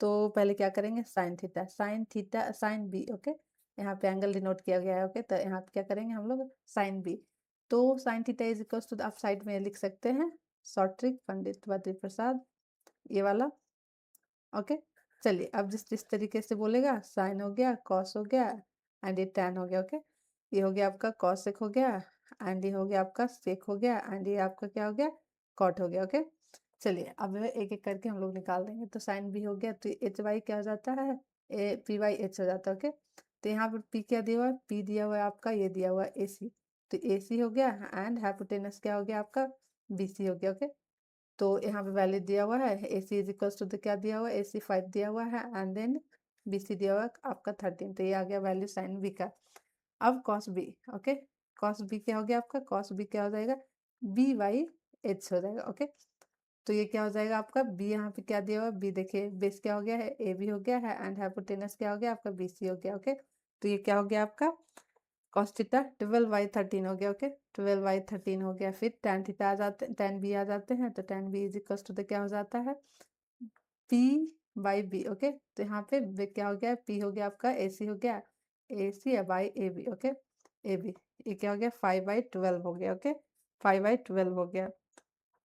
तो पहले क्या करेंगे, sine theta sine B. Okay, यहाँ पे एंगल डिनोट किया गया है। ओके, तो यहाँ पे क्या करेंगे हम लोग, साइन बी। तो sine theta is equal to, आप साइड में लिख सकते हैं शॉर्ट ट्रिक पंडित बद्री प्रसाद, ये वाला। ओके, चलिए अब जिस जिस तरीके से बोलेगा, साइन हो गया, कॉस हो गया एंड ये टैन हो गया। ओके, ये हो गया आपका कॉसेक हो गया एंड ये हो गया आपका सेक हो गया एंड ये आपका क्या हो गया, कॉट हो गया। ओके, चलिए अब एक एक करके हम लोग निकाल देंगे। तो साइन बी हो गया, तो एच वाई क्या हो जाता है, ए पी वाई एच हो जाता है। ओके, तो यहाँ पर पी क्या दिया हुआ है, पी दिया हुआ है आपका, ये दिया हुआ है ए सी। तो ए सी हो गया एंड हाइपोटेनस क्या हो गया आपका, बी सी हो गया। ओके, तो यहाँ पे वैल्यू दिया हुआ है, ए C is equals to the क्या दिया हुआ है, ए सी 5 दिया हुआ है एंड देन बी सी दिया हुआ है आपका 13। तो ये आ गया वैल्यू साइन बी का। अब cos B. Okay, cos B क्या हो गया आपका, कॉस बी क्या हो जाएगा, बी वाई एच हो जाएगा। ओके, तो ये क्या हो जाएगा आपका, बी यहाँ पे क्या दिया हुआ है, बी देखिए बेस क्या हो गया है, ए बी हो गया है एंड हाइपोटेनस क्या हो गया आपका, बी सी हो गया। ओके, तो ये क्या हो गया आपका कॉस थीटा 12/13 हो गया। ओके, 12/13 हो गया। फिर टैन थीटा आ जाते, टैन बी आ जाते हैं, तो tan B is equal to क्या हो जाता है, पी बाई बी। ओके, तो यहाँ पे क्या हो गया, पी हो गया आपका, ए सी हो गया, A C by A B. Okay, A B ये क्या हो गया, 5/12 हो गया। ओके, 5/12 हो गया।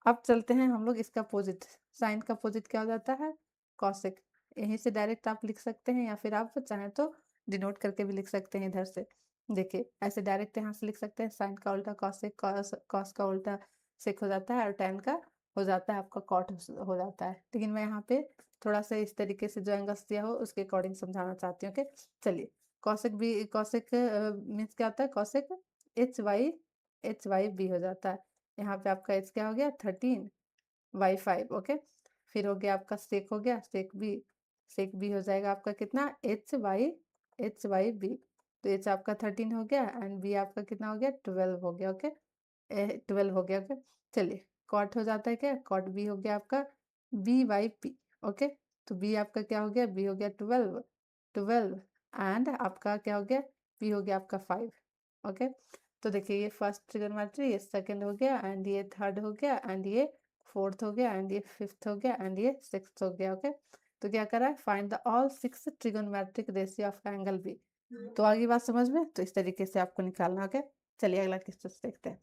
अब चलते हैं हम लोग इसका अपोजिट, साइन का अपोजिट क्या हो जाता है, कॉसेक। यहीं से डायरेक्ट आप लिख सकते हैं या फिर आप चाहें तो डिनोट करके भी लिख सकते हैं इधर से। देखिए ऐसे डायरेक्ट यहाँ से लिख सकते हैं, साइन का उल्टा कॉसेक, कॉस का उल्टा सेक हो जाता है और टैन का हो जाता है आपका कॉट हो जाता है। लेकिन मैं यहाँ पे थोड़ा सा इस तरीके से जो एंगल्स दिया हो उसके अकॉर्डिंग समझाना चाहती हूँ। ओके, चलिए कॉसेक बी, कॉसेक मीन्स क्या होता है, कॉसेक एच वाई बी हो जाता है। यहाँ पे आपका एच क्या हो गया, 13/5। ओके, फिर हो गया आपका सेक हो गया, सेक बी हो जाएगा आपका कितना, एच वाई बी। तो एच आपका 13 हो गया एंड बी आपका कितना हो गया, 12 हो गया। ओके, 12 हो गया। ओके, चलिए कॉट हो जाता है क्या, कॉट बी हो गया आपका बी बाई पी। ओके, तो बी आपका क्या हो गया, बी हो गया 12 एंड आपका क्या हो गया, पी हो गया आपका 5। ओके, तो देखिए ये फर्स्ट ट्रिगोनोमेट्री, ये सेकंड हो गया एंड ये थर्ड हो गया एंड ये फोर्थ हो गया एंड ये फिफ्थ हो गया एंड ये सिक्स्थ हो गया। ओके, तो क्या करा है, find the all 6 trigonometric ratio of angle B. तो आगे बात समझ में, तो इस तरीके से आपको निकालना। ओके, चलिए अगला क्वेश्चन देखते हैं।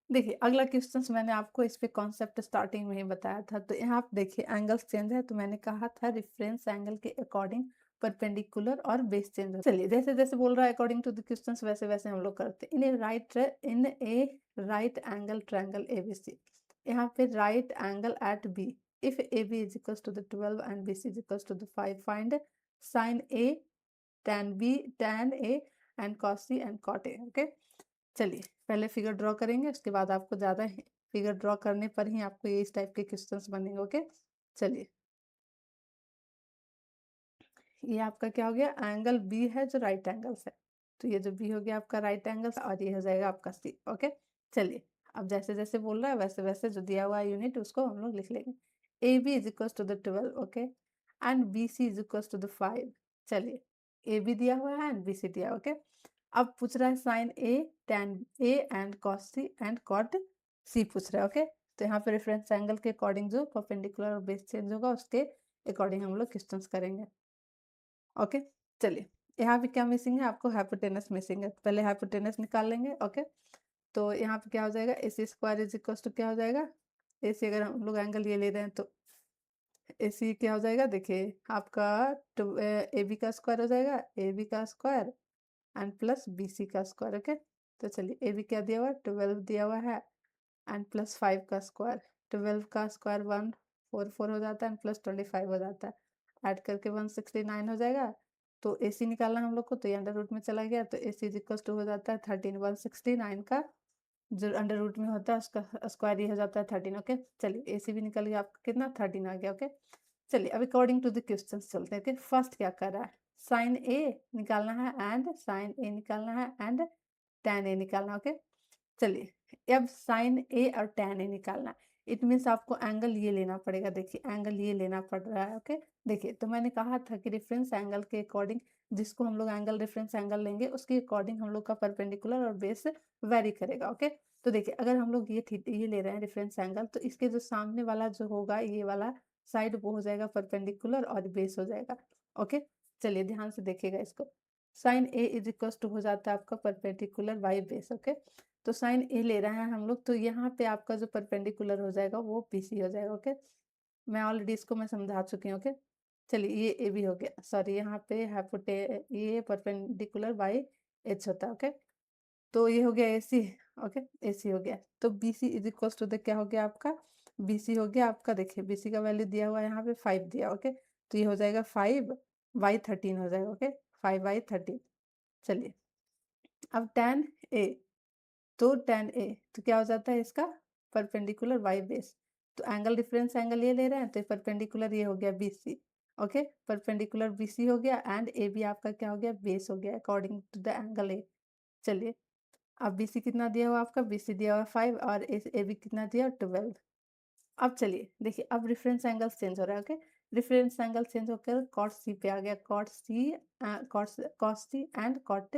देखिए अगला क्वेश्चन मैंने आपको इस पे कॉन्सेप्ट स्टार्टिंग में ही बताया था। तो यहाँ आप देखिए एंगल्स चेंज है, तो मैंने कहा था रेफरेंस एंगल के अकॉर्डिंग परपेंडिकुलर और बेस चेंज हो। चलिए जैसे जैसे बोल रहा है अकॉर्डिंग टू द क्वेश्चंस, वैसे वैसे हम लोग करते हैं। In a right angle triangle ABC, यहाँ पे right angle at B, if A B is equal to the 12 and B C is equal to the 5, find sine A tan b tan a and cos c and cot a। Okay, चलिए पहले figure draw करेंगे, उसके बाद आपको ज़्यादा figure draw करने पर ही आपको ये इस टाइप के क्वेश्चंस बनेंगे। ओके, चलिए ये आपका क्या हो गया, एंगल बी है जो राइट एंगल है, तो ये जो बी हो गया आपका राइट एंगल और ये हो जाएगा आपका सी। ओके, चलिए अब जैसे जैसे बोल रहा है वैसे वैसे जो दिया हुआ है यूनिट उसको हम लोग लिख लेंगे। A B is equal to the 12। Okay, and B C is equal to the 5। चलिए ए बी दिया हुआ है एंड बी सी दिया। ओके, अब पूछ रहा है sine A tan A and cos C and cot C पूछ रहा है। ओके, तो यहाँ पे रेफरेंस एंगल के अकॉर्डिंग जो परपेंडिकुलर और बेस चेंज होगा उसके अकॉर्डिंग हम लोग क्वेश्चंस करेंगे। ओके, चलिए यहाँ पे क्या मिसिंग है, आपको हाइपोटेनस मिसिंग है, पहले हाइपोटेनस निकाल लेंगे। ओके, तो यहाँ पे क्या हो जाएगा, ए सी स्क्वायर इज इक्वल टू क्या हो जाएगा, ए सी अगर हम लोग एंगल ये ले रहे हैं तो AC क्या हो जाएगा देखिए आपका AB का स्क्वायर हो जाएगा, AB का स्क्वायर एंड प्लस BC का स्क्वायर। ओके, तो चलिए AB क्या दिया हुआ है, 12 दिया हुआ है एंड प्लस 5 का स्क्वायर। 12 का स्क्वायर 144 हो जाता है एंड प्लस 25 हो जाता है, ऐड करके 169 हो जाएगा। तो AC निकालना है हम लोग को, तो ये अंडर रूट में चला गया, तो AC इज इक्वल टू हो जाता है 13। 169 का जो अंडर रूट में होता है उसका स्क्वायर ये हो जाता है 13। ओके, चलिए AC भी निकल गया आपका, कितना 13 आ गया। ओके, चलिए अब अकॉर्डिंग टू द क्वेश्चन चलते हैं। ओके, फर्स्ट क्या कर रहा है, साइन ए निकालना है एंड साइन ए निकालना है एंड tan ए निकालना है। ओके, चलिए अब साइन ए और tan ए निकालना है, इट मीन्स आपको एंगल ये लेना पड़ेगा। देखिए एंगल ये लेना पड़ रहा है। ओके, देखिए तो मैंने कहा था कि रेफरेंस एंगल के अकॉर्डिंग जिसको हम लोग एंगल रेफरेंस एंगल लेंगे उसके अकॉर्डिंग हम लोग का परपेंडिकुलर और बेस वेरी करेगा। ओके, तो देखिए अगर हम लोग ये ले रहे हैं रेफरेंस एंगल, तो इसके जो सामने वाला जो होगा ये वाला साइड वो हो जाएगा परपेंडिकुलर और बेस हो जाएगा। ओके, चलिए ध्यान से देखिएगा इसको, sine A is equal to हो जाता है आपका परपेंडिकुलर बाई बेस। ओके, तो साइन ए ले रहे हैं हम लोग, तो यहाँ पे आपका जो परपेंडिकुलर हो जाएगा वो BC हो जाएगा। ओके, मैं ऑलरेडी इसको मैं समझा चुकी हूँ। ओके, चलिए ये ए बी हो गया, सॉरी यहाँ पे ये परपेंडिकुलर बाई H होता है। ओके, तो ये हो गया AC। ओके, AC हो गया, तो BC इज इक्वल टू क्या हो गया आपका, BC हो गया आपका, देखिए BC का वैल्यू दिया हुआ है यहाँ पे 5 दिया। ओके, तो ये हो जाएगा 5/13 हो जाएगा। ओके, 5/13। चलिए अब tan A, तो tan A तो क्या हो जाता है इसका परपेंडिकुलर बाई बेस, तो एंगल डिफरेंस एंगल ये ले रहे हैं, तो परपेंडिकुलर ये हो गया BC। ओके, परपेंडिकुलर BC हो गया एंड AB आपका क्या हो गया, बेस हो गया according to the angle A। चलिए अब BC कितना दिया हुआ आपका, BC दिया हुआ 5 और AB कितना दिया 12। अब चलिए देखिए अब रेफरेंस एंगल चेंज हो रहा है। ओके, रेफरेंस एंगल चेंज होकर कॉट सी पे आ गया, cot C and cot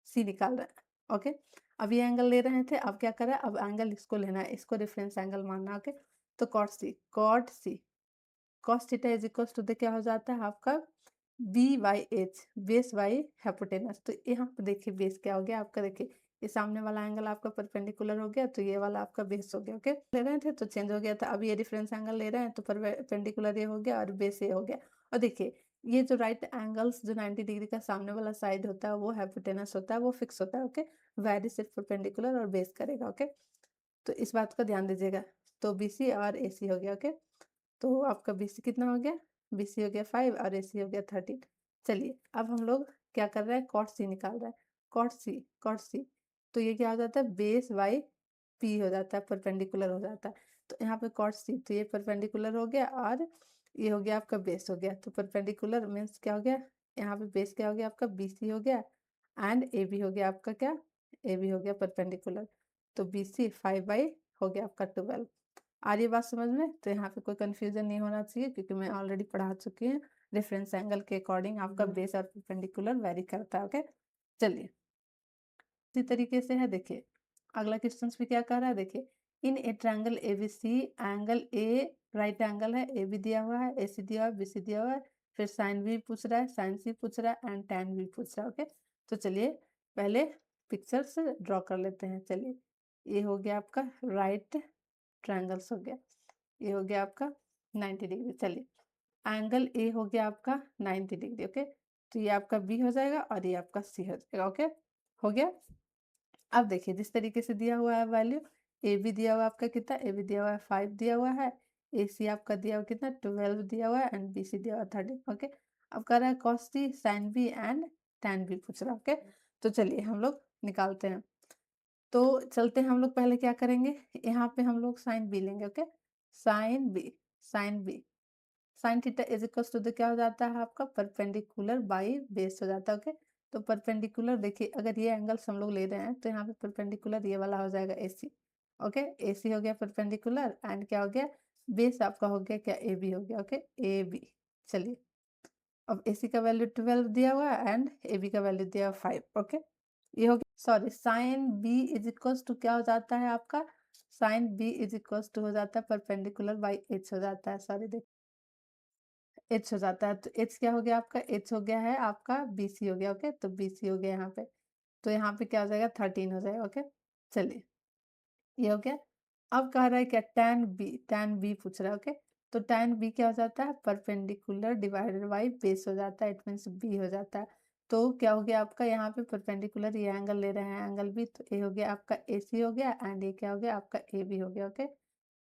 C निकाल रहे हैं। ओके, अब ये एंगल ले रहे थे, अब क्या करें, अब एंगल इसको लेना है, इसको रेफरेंस एंगल मानना है। ओके, तो cot C cos theta is equal to क्या हो जाता है आपका B/H, बेस बाई हाइपोटेनस। तो यहाँ पे देखिए बेस क्या हो गया आपका, देखिए ये सामने वाला एंगल आपका परपेंडिकुलर हो गया, तो ये वाला आपका बेस हो गया। ओके, ले रहे थे तो चेंज हो गया था, अब ये डिफरेंस एंगल ले रहे हैं तो परपेंडिकुलर ये हो गया और बेस ये हो गया। और देखिए ये जो राइट एंगल्स जो 90 डिग्री का सामने वाला साइड होता है वो हाइपोटेनस होता है, वो फिक्स होता है। ओके, वैरी सिर्फ परपेंडिकुलर और बेस करेगा। ओके, तो इस बात का ध्यान दीजिएगा, तो BC और AC हो गया। ओके, तो आपका BC कितना हो गया, BC हो गया 5 और AC हो गया 13। चलिए अब हम लोग क्या कर रहे हैं, कॉट सी निकाल रहे हैं, कॉट सी तो ये क्या हो जाता है, बेस बाई P हो जाता है, परपेंडिकुलर हो जाता है। तो यहाँ पे कॉट सी, तो ये परपेंडिकुलर हो गया और ये हो गया आपका बेस हो गया, तो परपेंडिकुलर मीन्स क्या हो गया, यहाँ पे बेस क्या हो गया आपका BC हो गया एंड AB हो गया आपका क्या, AB हो गया परपेंडिकुलर, तो BC 5 हो गया आपका 12। आ रही है बात समझ में, तो यहाँ पे कोई कंफ्यूजन नहीं होना चाहिए क्योंकि मैं ऑलरेडी पढ़ा चुकी हूँ, रेफरेंस एंगल के अकॉर्डिंग आपका बेस और परपेंडिकुलर वेरी करता है। ओके, चलिए इसी तरीके से है, देखिए अगला क्वेश्चन भी क्या कह रहा है, देखिए in a triangle ABC, angle A right angle है, AB दिया हुआ है, AC दिया हुआ है, BC दिया हुआ है, फिर साइन B पूछ रहा है, साइन C पूछ रहा है एंड tan B पूछ रहा है। ओके, तो चलिए पहले पिक्चर्स ड्रॉ कर लेते हैं। चलिए ये हो गया आपका राइट ट्रायंगल्स हो गया, ये हो गया आपका 90 डिग्री। चलिए एंगल ए हो गया आपका 90 डिग्री। ओके, तो ये आपका बी हो जाएगा और ये आपका सी हो जाएगा। ओके, हो गया। अब देखिए जिस तरीके से दिया हुआ है वैल्यू, ए बी दिया हुआ है आपका कितना, ए बी दिया हुआ है 5 दिया हुआ है, ए सी आपका दिया हुआ कितना 12 दिया हुआ है एंड बी सी दिया हुआ 13। ओके, अब कर रहा है cos C sine B and tan B पूछ रहा है। ओके, तो चलिए हम लोग निकालते हैं, तो चलते हैं हम लोग पहले क्या करेंगे, यहाँ पे हम लोग साइन बी लेंगे। Okay, sine B sine B sine theta is equal to क्या हो जाता है आपका परपेंडिकुलर बाई बेस हो जाता है। ओके, तो परपेंडिकुलर देखिए अगर ये एंगल्स हम लोग ले रहे हैं तो यहाँ पे परपेंडिकुलर ये वाला हो जाएगा AC। ओके, AC हो गया परपेंडिकुलर एंड क्या हो गया, बेस आपका हो गया क्या AB हो गया। Okay, AB। चलिए अब AC का वैल्यू 12 दिया हुआ है एंड AB का वैल्यू दिया हुआ 5। ओके, ये हो गया, sorry sine B is equal to क्या हो जाता है आपका, sine B is equal to हो जाता है परपेंडिकुलर बाई H हो जाता है, सॉरी H हो जाता है, तो H क्या हो गया आपका, H हो गया है आपका BC हो गया। ओके, तो BC हो गया यहाँ पे, तो यहाँ पे क्या हो जाएगा 13 हो जाएगा। ओके, चलिए ये हो गया। अब कह रहा है क्या, tan B पूछ रहा है। ओके, तो tan b क्या हो जाता है, परपेंडिकुलर डिवाइडेड बाई बेस हो जाता है, इट मीन्स b हो जाता है। तो क्या हो गया आपका, यहाँ पे परपेंडिकुलर ये एंगल ले रहे हैं एंगल b, तो ये हो गया आपका AC हो गया, एंड ये क्या हो गया आपका AB हो गया। ओके,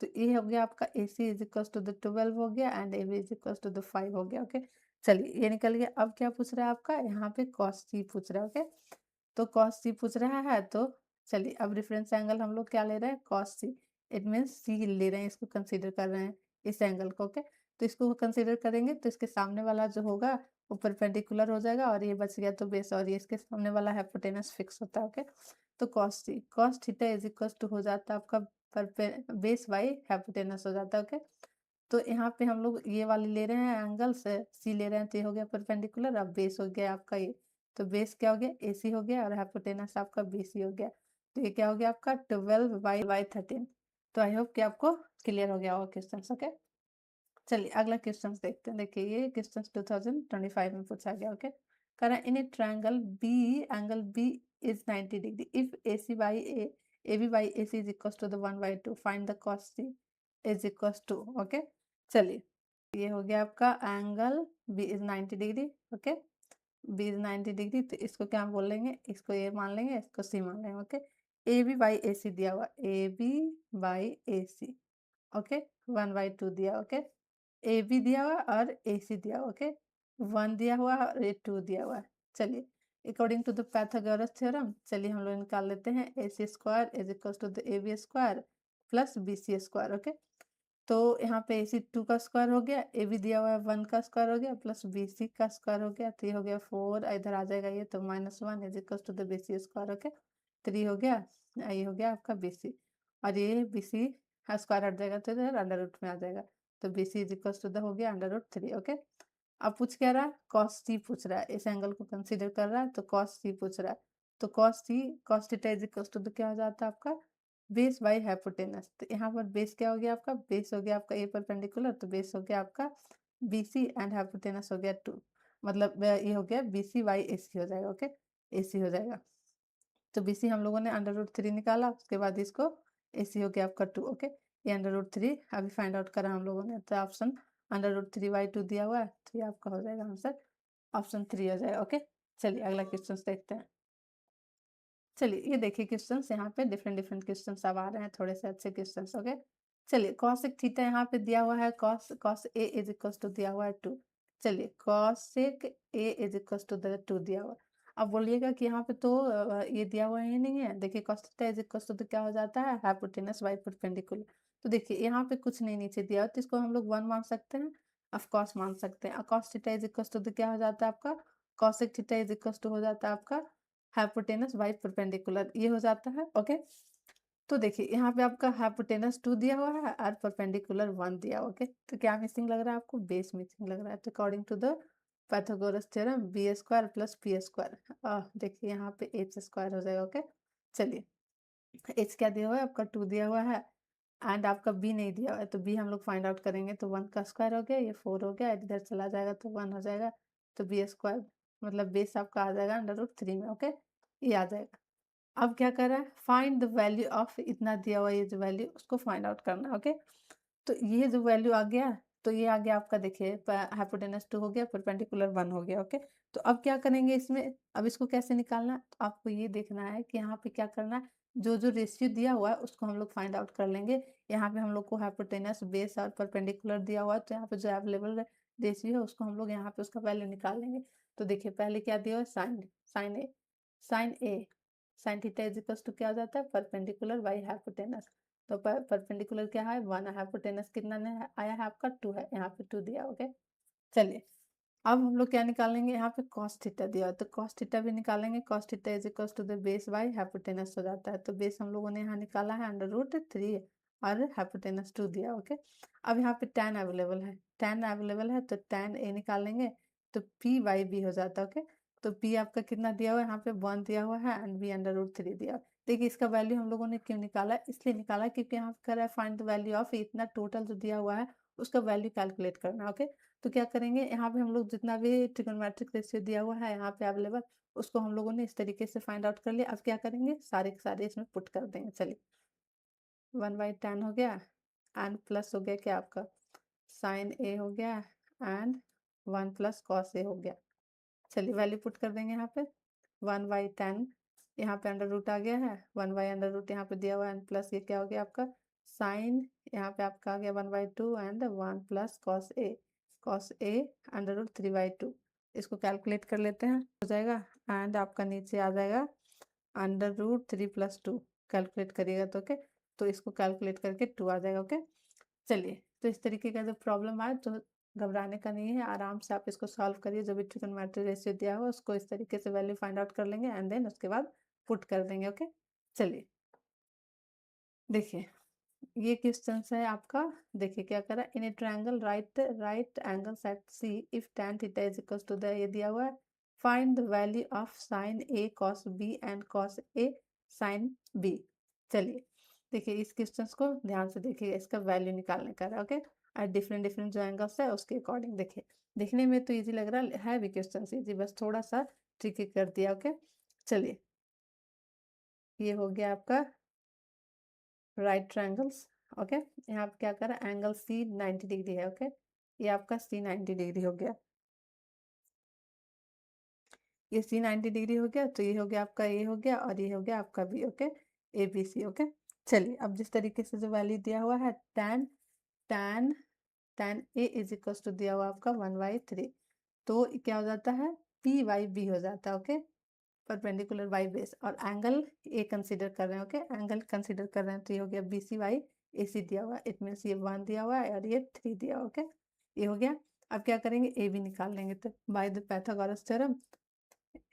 तो ये हो गया आपका AC is equal to the 12 हो गया, and AB is equal to the 5 हो गया। ओके, चलिए ये निकल गया। अब क्या पूछ रहा है आपका, यहाँ पे cos c पूछ रहा है। ओके, तो cos c पूछ रहा है, तो चलिए अब रेफरेंस एंगल हम लोग क्या ले रहे हैं, cos c, it means c ले रहे हैं, इसको कंसीडर कर रहे हैं इस एंगल को। ओके, तो इसको कंसीडर करेंगे तो इसके सामने वाला जो होगा वो परपेंडिकुलर हो जाएगा, और ये बच गया तो बेस, और ये इसके सामने वाला हाइपोटेनस फिक्स होता है। ओके, तो cos c cos theta is equal to हो जाता है आपका बेस बाई हाइपोटेनस हो जाता है। ओके, तो यहाँ पे हम लोग ये वाले ले रहे हैं एंगल से सी ले रहे हैं, तो ये हो गया परपेंडिकुलर, अब बेस हो गया आपका ये, तो बेस क्या हो गया AC हो गया, और हाइपोटेनस आपका BC हो गया। तो ये क्या हो गया आपका 12/13। तो आई होप कि आपको क्लियर हो गया होगा क्वेश्चन। ओके, चलिए अगला क्वेश्चन देखते हैं। देखिए ये क्वेश्चन 2025 में पूछा गया। ओके, कह रहा है in a triangle B, angle B is 90 degree if AC by AB by AC is equals to the 1/2, find the cos C is equals to। Okay, चलिए ये हो गया आपका angle B is 90 degree. Okay, B is 90 degree, तो इसको क्या बोल लेंगे, इसको A मान लेंगे, इसको C मान लेंगे। ओके, AB by AC दिया हुआ, AB by AC। ओके, 1/2 दिया। ओके, AB दिया हुआ और AC दिया हुआ। ओके, 1 दिया हुआ और ये 2 दिया हुआ है। चलिए according to the Pythagoras theorem, चलिए हम लोग निकाल लेते हैं AC square is equal to the AB square plus BC square. Okay, तो यहाँ पे AC 2 का स्क्वायर हो गया, AB दिया हुआ है 1 का स्क्वायर हो गया, प्लस BC का स्क्वायर हो गया, तो ये हो गया 4, इधर आ जाएगा ये, तो -1 is equal to the BC square. Okay, 3 हो गया, ये हो गया आपका BC, और ये BC स्क्वायर हट जाएगा तो इधर अंडर रूट में आ जाएगा, तो BC is equal to the हो गया √3। ओके, अब पूछ क्या रहा है, cos c पूछ रहा है, इस एंगल को कंसीडर कर रहा है, तो cos c पूछ रहा है, तो cos c cos theta is equal to क्या हो जाता है आपका बेस बाई हाइपोटेनस। तो यहाँ पर बेस क्या हो गया आपका, बेस हो गया आपका ए परपेंडिकुलर, तो बेस हो गया आपका BC एंड हाइपोटेनस हो गया 2, मतलब ये हो गया BC बाई AC हो जाएगा। ओके, AC हो जाएगा, तो BC हम लोगों ने √3 निकाला, उसके बाद इसको AC हो गया आपका 2। ओके, ये √3 अभी फाइंड आउट करा हम लोगों ने, तो ऑप्शन √3/2 दिया हुआ है, तो ये आपका हो जाएगा आंसर ऑप्शन 3 हो जाएगा। ओके, चलिए अगला क्वेश्चन देखते हैं। चलिए ये देखिए क्वेश्चंस, यहाँ पे डिफरेंट डिफरेंट क्वेश्चंस अब आ रहे हैं, थोड़े से अच्छे क्वेश्चंस। ओके, चलिए cosec थीटा यहाँ पे दिया हुआ है, cos A is equal to दिया हुआ है 2। चलिए cosec A is equal to 2 दिया हुआ है। अब बोलिएगा कि यहाँ पे तो ये दिया हुआ है नहीं है। देखिए cos theta is equal to क्या हो जाता है, हाइपोटेनस बाई परपेंडिकुलर। तो देखिए यहाँ पे कुछ नहीं नीचे दिया हुआ, तो इसको हम लोग 1 मान सकते हैं, ऑफ कोर्स मान सकते हैं। cos theta is equal to क्या हो जाता है आपका, cosec theta is equal to हो जाता है आपका हाइपोटेनस बाई परपेंडिकुलर, ये हो जाता है। ओके, तो देखिए यहाँ पे आपका हाइपोटेनस 2 दिया हुआ है और परपेंडिकुलर 1 दिया हुआ। ओके, तो क्या मिसिंग लग रहा है आपको, बेस मिसिंग लग रहा है, तो according to the Pythagoras theorem B square plus P square, देखिए यहाँ पे एच स्क्वायर हो जाएगा। ओके, चलिए एच क्या दिया हुआ है आपका 2 दिया हुआ है, एंड आपका बी नहीं दिया हुआ है, तो बी हम लोग फाइंड आउट करेंगे, तो 1 का स्क्वायर हो गया, ये 4 हो गया, इधर चला जाएगा तो 1 हो जाएगा, तो बी स्क्वायर मतलब बेस आपका आ जाएगा √3 में। ओके, ये आ जाएगा। अब क्या कर रहा है, फाइंड द वैल्यू ऑफ, इतना दिया हुआ ये जो वैल्यू उसको फाइंड आउट करना है। ओके, तो ये जो वैल्यू आ गया, तो ये आ गया आपका, देखिए हाइपोटेनस 2 हो गया, परपेंडिकुलर 1 हो गया। ओके, तो अब क्या करेंगे इसमें, अब इसको कैसे निकालना है, तो आपको ये देखना है कि यहाँ पे क्या करना है, जो जो रेशियो दिया हुआ है उसको हम लोग फाइंड आउट कर लेंगे। यहाँ पे हम लोग को हाइपोटेनस बेस और परपेंडिकुलर दिया हुआ है, तो यहाँ पे जो अवेलेबल रेशियो है उसको हम लोग यहाँ पे उसका वैल्यू निकाल लेंगे। तो देखिए पहले क्या दिया हुआ है, sine A sine theta is equal to क्या हो जाता है, परपेंडिकुलर बाई हाइपोटेनस। तो परपेंडिकुलर क्या है 1 है, हाइपोटेनस कितना आया है आपका 2 है, यहाँ पे 2 दिया। ओके, चलिए अब हम लोग क्या निकालेंगे, यहाँ पे cos थीटा दिया है, तो cos थीटा भी निकालेंगे। cos theta is equal to the base by hypotenuse हो जाता है, तो बेस हम लोगों ने यहाँ निकाला है √3 और हाइपोटेनस 2 दिया। ओके, अब यहाँ पे tan अवेलेबल है, तो tan a निकालेंगे, तो p/b हो जाता है। ओके, तो p आपका कितना दिया हुआ है, यहाँ पे 1 दिया हुआ है, एंड b √3 दिया हुआ है। देखिए इसका वैल्यू हम लोगों ने क्यों निकाला, इसलिए निकाला क्योंकि यहाँ पे कह रहा है फाइंड द वैल्यू ऑफ, इतना टोटल जो दिया हुआ है उसका वैल्यू कैलकुलेट करना है। ओके, तो क्या करेंगे, यहाँ पे हम लोग जितना भी ट्रिग्नोमेट्रिक रेशियो दिया हुआ है यहाँ पे अवेलेबल, उसको हम लोगों ने इस तरीके से फाइंड आउट कर लिया। अब क्या करेंगे, सारे के सारे इसमें पुट कर देंगे। चलिए 1/tan हो गया, एंड प्लस हो गया क्या आपका साइन ए हो गया एंड 1 प्लस कॉस ए हो गया। चलिए वैल्यू पुट कर देंगे यहाँ पे 1/10, यहाँ पे अंडर रूट आ गया है, 1/√, यहाँ पे दिया हुआ है एंड प्लस ये क्या हो गया आपका साइन, यहाँ पे आपका आ गया 1/2 एंड 1 प्लस कॉस ए √3/2। इसको कैलकुलेट कर लेते हैं, हो जाएगा एंड आपका नीचे आ जाएगा √3 + 2। कैलकुलेट करिएगा तो ओके, तो इसको कैलकुलेट करके 2 आ जाएगा ओके। चलिए तो इस तरीके का जब प्रॉब्लम आए तो घबराने का नहीं है, आराम से आप इसको सॉल्व करिए। जो भी ट्रिग्नोमेट्री रेशियो दिया हो उसको इस तरीके से वैल्यू फाइंड आउट कर लेंगे एंड देन उसके बाद पुट कर देंगे ओके। चलिए देखिए ये क्वेश्चन है आपका, देखिए क्या करा, in a triangle right angle at C if tan theta is equal to the, ये दिया हुआ है, find the value of sine A cos B and cos A sine B. चलिए देखिए इस क्वेश्चन को ध्यान से देखिए, इसका वैल्यू निकालने का है ओके, और डिफरेंट डिफरेंट जो एंगल्स है उसके अकॉर्डिंग। देखिए देखने में तो इजी लग रहा है भी क्वेश्चन इजी, बस थोड़ा सा ट्रिकी कर दिया ओके। चलिए ये हो गया आपका राइट ट्रायंगल्स ओके। यहाँ पे क्या करा, एंगल सी 90 डिग्री है ओके, ये आपका सी 90 डिग्री हो गया, ये सी 90 डिग्री हो गया, तो ये हो गया आपका ए हो गया और ये हो गया आपका B okay, A B C okay. चलिए अब जिस तरीके से जो वैल्यू दिया हुआ है tan tan tan A is equal to दिया हुआ आपका 1/3, तो क्या हो जाता है P/B हो जाता है ओके, परपेंडिकुलर बाई बेस, और एंगल ए कंसीडर कर रहे हैं ओके, एंगल कंसीडर कर रहे हैं, तो ये हो गया BC/AC दिया हुआ है, इट मीन्स ये 1 दिया हुआ है और ये 3 दिया हुआ ओके, ये हो गया। अब क्या करेंगे, ए बी निकाल लेंगे, तो by the Pythagoras theorem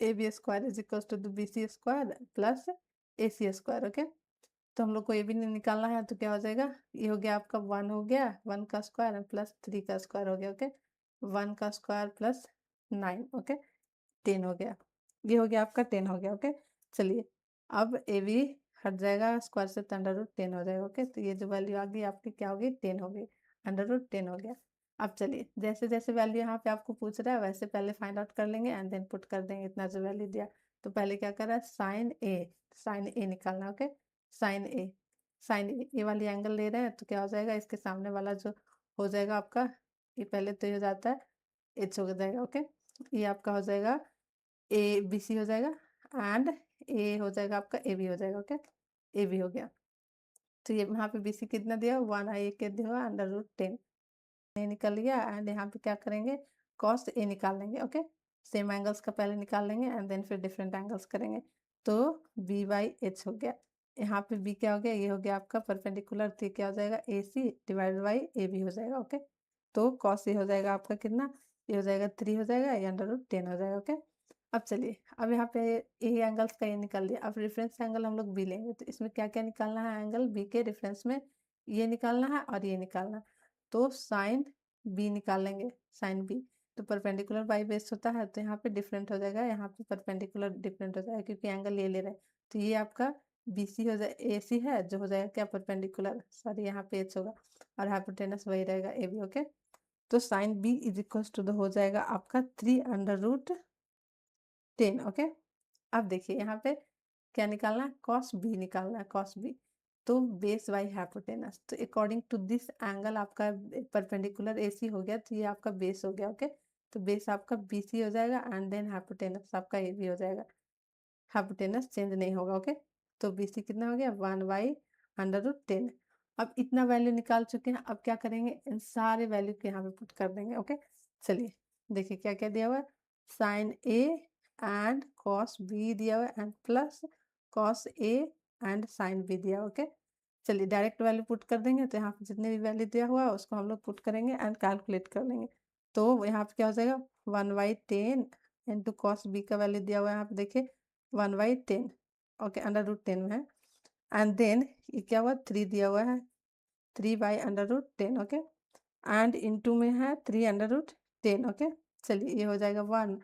AB square is equal to BC square plus AC square okay. तो हम लोग को ए बी निकालना है, तो क्या हो जाएगा, ये हो गया आपका 1 हो गया, 1 का स्क्वायर प्लस 3 का स्क्वायर हो गया ओके, 1 का स्क्वायर प्लस 9 ओके, 10 हो गया, ये हो गया आपका 10 हो गया ओके। चलिए अब ए बी हट जाएगा स्क्वायर से, तो √10 हो जाएगा ओके, तो ये जो वैल्यू आ गई आपकी क्या हो गई 10 हो गई, √10 हो गया। अब चलिए जैसे जैसे वैल्यू यहाँ पे आपको पूछ रहा है वैसे पहले फाइंड आउट कर लेंगे एंड देन पुट कर देंगे इतना जो वैल्यू दिया। तो पहले क्या कर रहा है, साइन ए निकालना ओके, साइन ए ये वाली एंगल ले रहे हैं, तो क्या हो जाएगा, इसके सामने वाला जो हो जाएगा आपका, ये पहले तो ये हो जाता है एच हो जाएगा ओके, ये आपका हो जाएगा ए बी सी हो जाएगा एंड ए हो जाएगा आपका ए बी हो जाएगा ओके, ए बी हो गया। तो ये यहाँ पे बी सी कितना दिया, 1/, के दिया हुआ √10, ए निकल गया एंड यहाँ पे क्या करेंगे, कॉस ए निकाल लेंगे ओके, सेम एंगल्स का पहले निकाल लेंगे एंड देन फिर डिफरेंट एंगल्स करेंगे, तो B/H हो गया। यहाँ पे B क्या हो गया, ये हो गया आपका परपेंडिकुलर, तो क्या हो जाएगा AC डिवाइडेड बाई AB हो जाएगा ओके, तो कॉस ए हो जाएगा आपका कितना, ये हो जाएगा 3 हो जाएगा, ये √10 हो जाएगा ओके। अब चलिए अब यहाँ पे ए एंगल्स का ये निकाल दिया, अब रेफरेंस एंगल हम लोग बी लेंगे, तो इसमें क्या क्या निकालना है, एंगल बी के रेफरेंस में ये निकालना है और ये निकालना है, तो साइन बी निकाल लेंगे, साइन बी, तो परपेंडिकुलर बाई बेस होता है, तो यहाँ पे डिफरेंट हो जाएगा, यहाँ पे परपेंडिकुलर डिफरेंट हो जाएगा क्योंकि एंगल ये ले रहे हैं, तो ये आपका बी सी हो जाए, ए सी है जो हो जाएगा क्या परपेंडिकुलर, सॉरी यहाँ पे एच होगा और हाइपोटेनस वही रहेगा ए बी ओके। तो sine B is equal to हो जाएगा आपका 3/10 ओके। अब देखिए यहाँ पे क्या निकालना है, कॉस बी निकालना है, कॉस बी, तो बेस बाई हाइपोटेनस, तो अकॉर्डिंग टू दिस एंगल आपका परपेंडिकुलर AC हो गया, तो ये आपका बेस हो गया ओके, तो बेस आपका BC हो जाएगा एंड देन हाइपोटेनस आपका AB हो जाएगा, हाइपोटेनस चेंज नहीं होगा ओके, तो BC कितना हो गया 1/√10। अब इतना वैल्यू निकाल चुके हैं, अब क्या करेंगे, इन सारे वैल्यू के यहाँ पे पुट कर देंगे ओके। चलिए देखिए क्या क्या दिया हुआ है, sine A and cos B दिया हुआ है and plus cos A and sine B दिया हुआ ओके। चलिए डायरेक्ट वैल्यू पुट कर देंगे, तो यहाँ पे जितने भी वैल्यू दिया हुआ है उसको हम लोग पुट करेंगे एंड कैलकुलेट कर लेंगे, तो यहाँ पे क्या हो जाएगा 1/10 इंटू कॉस बी का वैल्यू दिया हुआ है यहाँ पे देखिए 1/10 ओके, √10 में है एंड देन ये क्या हुआ 3 दिया हुआ है, 3/√10 ओके, एंड इनटू में है 3/10 ओके। चलिए ये हो जाएगा 1,